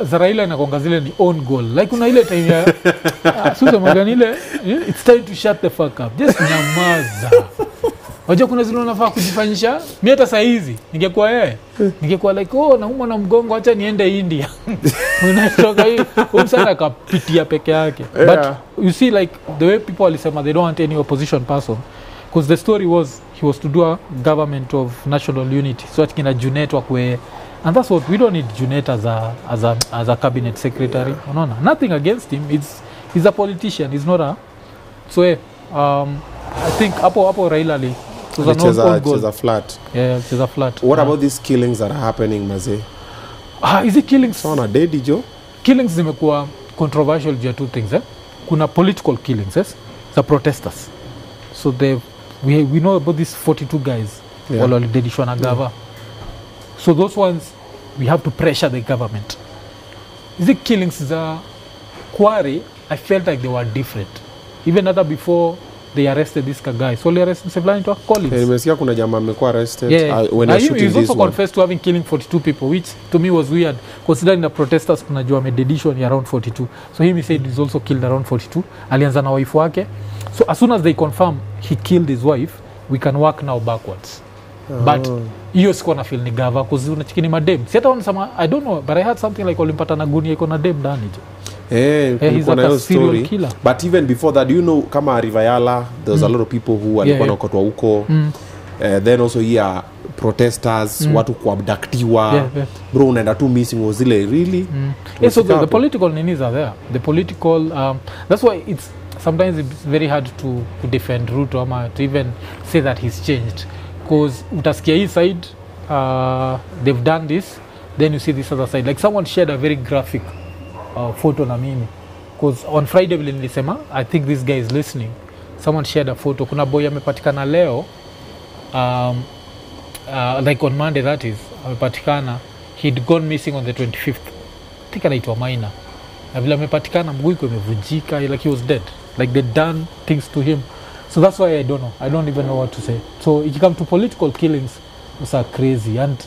Za Raila inakonga zile ni own goal. Like una ile time ya Susan Morgan ile, it's time to shut the fuck up. Just nyamaza. Wajua kuna zile unafaa kujifanyisha. Mimi hata saa hizi ningekuwa ningekuwa like naumwa na mgongo, acha niende India. Unatoka hii umsana kapitia peke yake. But you see, like the way people alisema they don't want any opposition person, because the story was he was to do a government of national unity, so atkina Junet wakwe. And that's what we don't need Junet as a cabinet secretary. No, nothing against him. He's a politician. He's not a. So I think Apo Raila li. It's a flat. Yeah, it's a flat. What about these killings that are happening, Maze? Is it killings? Sawa dedi jo. Killings zimekuwa controversial due to two things. Kuna political killings, the protesters. So we know about these 42 guys wale walidedishwa na gava. So those ones we have to pressure the government. These killings za Kware, I felt like they were different. Even other before they arrested this guy. So they arrested Sevlani to Collins. Nimesikia kuna jamaa amekuwa arrested when he shooting this also one. confessed to having killing 42 people, which to me was weird, considering the protesters tunajua amededishwa ni around 42. So he said he's also killed around 42. Alianza na wife wake. So as soon as they confirm he killed his wife, we can work now backwards. But hiyo sikuwa na feel ni gava because unachikini madem. Si hata wanasema I don't know, but I heard something like olimpata na gunia iko na dem ndani jo. He's like a serial killer. But even before that, do you know kama Rivayala, there's a lot of people who walikuwa nakotwa huko. Then also here protesters, watu kuabductiwa. Bro, unaenda tu missing was zile really. So the political ninis are there. The political that's why it's sometimes it's very hard to defend Ruto ama to even say that he's changed, because utasikia hii side they've done this, then you see this other side. Like someone shared a very graphic photo na mimi, because on Friday vile nilisema I think this guy is listening, someone shared a photo. Kuna boy amepatikana leo like on Monday, that is amepatikana, he'd gone missing on the 25th. I think anaitwa Maina, na vile amepatikana mguu iko imevunjika, like he was dead, like they done things to him. So that's why I don't even know what to say. So if you come to political killings, those are crazy, and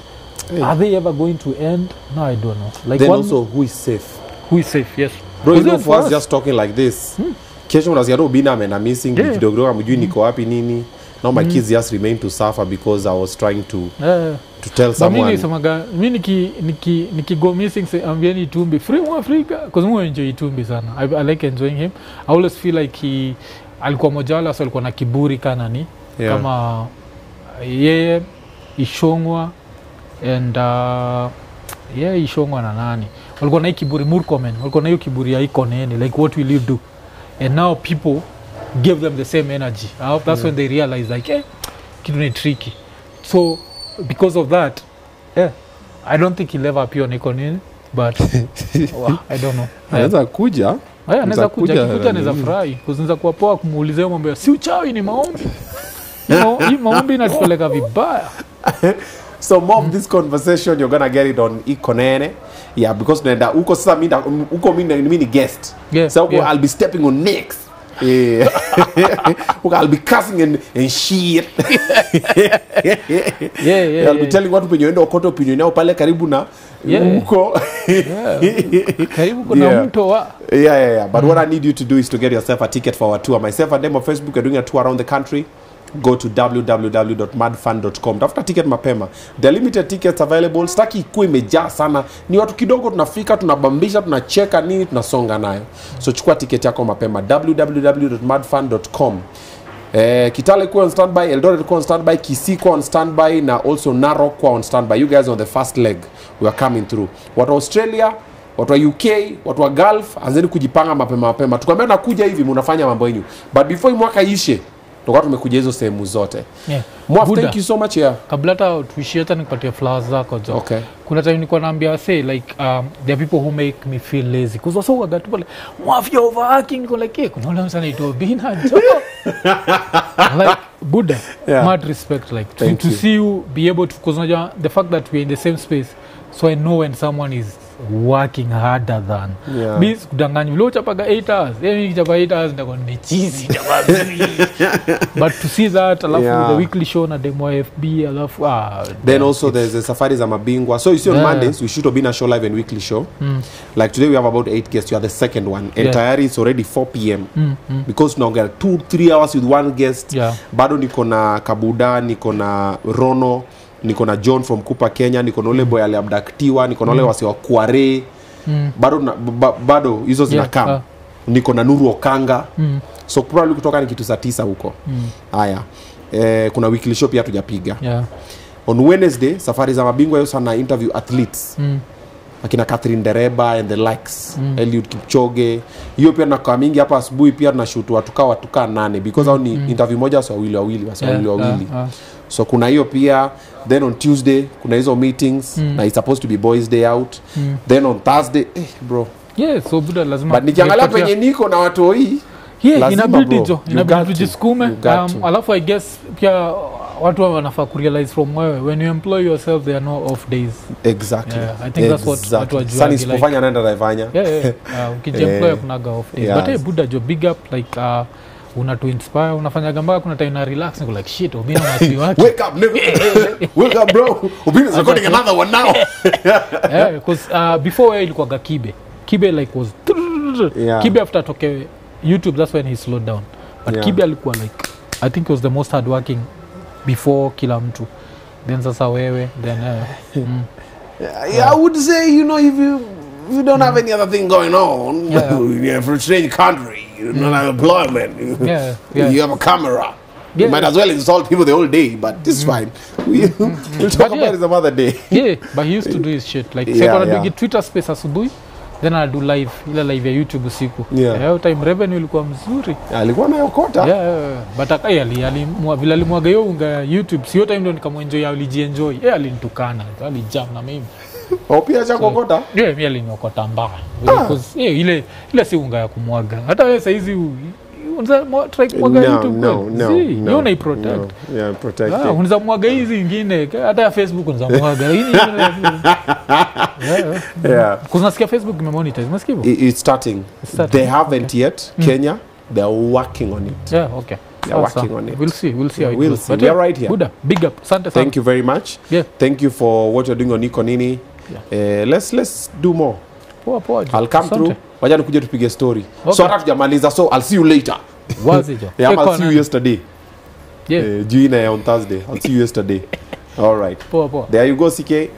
are they ever going to end? No, I don't know. Like then also who is safe? Yes, bro, you know, for us just talking like this, kesho unasikia Obinna ameenda missing, kidogo mjui niko wapi nini. Now my kids just remain to suffer because I was trying to tell someone. Mimi nikigo missing, say ambieni Itumbi free Mwafreeka, because I enjoy Itumbi sana. I like enjoying him. I always feel like he alikuwa mojala, so alikuwa na kiburi kana ni kama yeye Ishongwa and Ishongwa na nani walikuwa na kiburi, Murkomen walikuwa na hiyo kiburi ya Iko Nini, like what will you do? And now people give them the same energy. That's when they realize like kitu ni tricky. So because of that, I don't think he'll ever appear on Iko Nini, but I don't know. Anaweza kuja. Anaweza kuja, anaweza furahi, kuzinza kuwa poa kumuulizia mambo ya si uchawi ni maombi. Hii maombi inatupeleka vibaya. So more of this conversation you're gonna get it on Iko Nini. Yeah, because nenda uko sasa mimi ni guest. So I'll be stepping on next. I'll be cussing and shit. I'll be telling watu penye enda okoto opinion yao pale karibu na uko. Karibu kuna mto wa. Yeah. But what I need you to do is to get yourself a ticket for our tour. Myself and them on Facebook are doing a tour around the country. Go to www.madfan.com. Tafuta ticket mapema. There are limited tickets available. Staki ikuwe imejaa sana. Ni watu kidogo tunafika, tunabambisha, tunacheka nini, tunasonga nayo. So chukua ticket yako mapema. www.madfan.com. Kitale kwa on standby, Eldoret kwa on standby, Kisii kwa on standby, na also Narok kwa on standby. You guys on the first leg, we are coming through. Watu wa Australia, watu wa UK, watu wa Gulf, anzeni kujipanga mapema. Tukamwambia nakuja hivi mnafanya mambo yenu. But before mwaka ishe, toka tumekuja hizo sehemu zote. Mwaf, thank you so much. Kabla hata tuishie hata nikupatie flowers zako jo. Okay. Kuna time nilikuwa naambia say like there are people who make me feel lazy. Because also got people like Mwaf, you're overworking. Niko like kuna wale msanii tu Obinna jo. Like Buddha, mad respect like to see you be able to, because the fact that we're in the same space, so I know when someone is working harder than me. Kudanganya vile uchapaga 8 hours, mimi nichapa 8 hours ndako ni cheesy but to see that alafu the weekly show na demo FB alafu then also there's a safari za mabingwa. So you see on Mondays we shoot Obinna Show live and weekly show. Like today we have about 8 guests. You are the second one. Entirely it's already 4 p.m. Because now get 2-3 hours with one guest. Bado niko na Kabuda, niko na Rono, niko na John from Kupa Kenya, niko na ule boy aliabductiwa, niko na ule wasi wa Kware. Bado hizo zinakam. Niko na Nuru Okanga. So probably kutoka ni kitu saa 9 huko. Haya. Kuna weekly show pia tujapiga. On Wednesday safari za mabingwa hiyo sana interview athletes. Akina Catherine Dereba and the likes. Eliud Kipchoge. Hiyo pia nakaa mingi hapa asubuhi pia tunashoot watu kaa 8 because hao ni interview moja wasi wawili. So kuna hiyo pia. Then on Tuesday kuna hizo meetings na it's supposed to be boys day out. Then on Thursday bro. Yeah, so buda lazima. But nikiangalia penye niko na watu hii. Yeah, inabidi tujisukume. Alafu I guess pia watu wanafaa kurealize from when you employ yourself there are no off days. Exactly. Yeah, I think that's what watu wajua. Sasa nisipofanya naenda naifanya. Yeah. Ukijiemploy kunaga off days. But hey buda jo big up like unatu inspire, unafanya gamba kuna time na relax niko like shit Obinna must wake up nigga. Wake up bro. Obinna's recording another one now. Yeah, because before ilikuwa Kibe like was Kibe after toke YouTube, that's when he slowed down. But Kibe alikuwa like I think he was the most hardworking before kila mtu. Then sasa wewe then I would say, you know, if you don't have any other thing going on, you're from a strange country, you don't have employment, you have a camera. You might as well insult people the whole day, but this is fine. We'll talk about it some other day. Yeah, but he used to do his shit. Like, second Twitter space asubuhi, then I'll do live ya YouTube usiku. Yeah, time revenue ilikuwa mzuri. Alikuwa anayokota. Yeah, but vile alimwaga hiyo unga YouTube, sio time ndo nikamwenjoy alijienjoy. Alinitukana, alijam na mimi. Pia cha kokota? Yeah, mimi aliniokota mbaya. Because ile si unga ya kumwaga. Hata wewe sasa hizi unza try kumwaga YouTube. No. You na protect. Yeah, protect. Unza mwaga hizi nyingine hata ya Facebook unza mwaga. Yeah. Kunasikia Facebook imemonetize. Unasikia hivyo? It's starting. They haven't yet. Kenya, they're working on it. Yeah, okay. They're working on it. We'll see how it goes. But we are right here. Buddha, big up. Sante. Thank you very much. Yeah. Thank you for what you're doing on Iko Nini. Yeah. Let's do more. Poa. I'll come through. Wacha nikuje tupige story. So hata tujamaliza, so I'll see you later. Wazijo. I'll see you yesterday. Yeah. Jina on Thursday. I'll see you yesterday. All right. Poa. There you go, CK.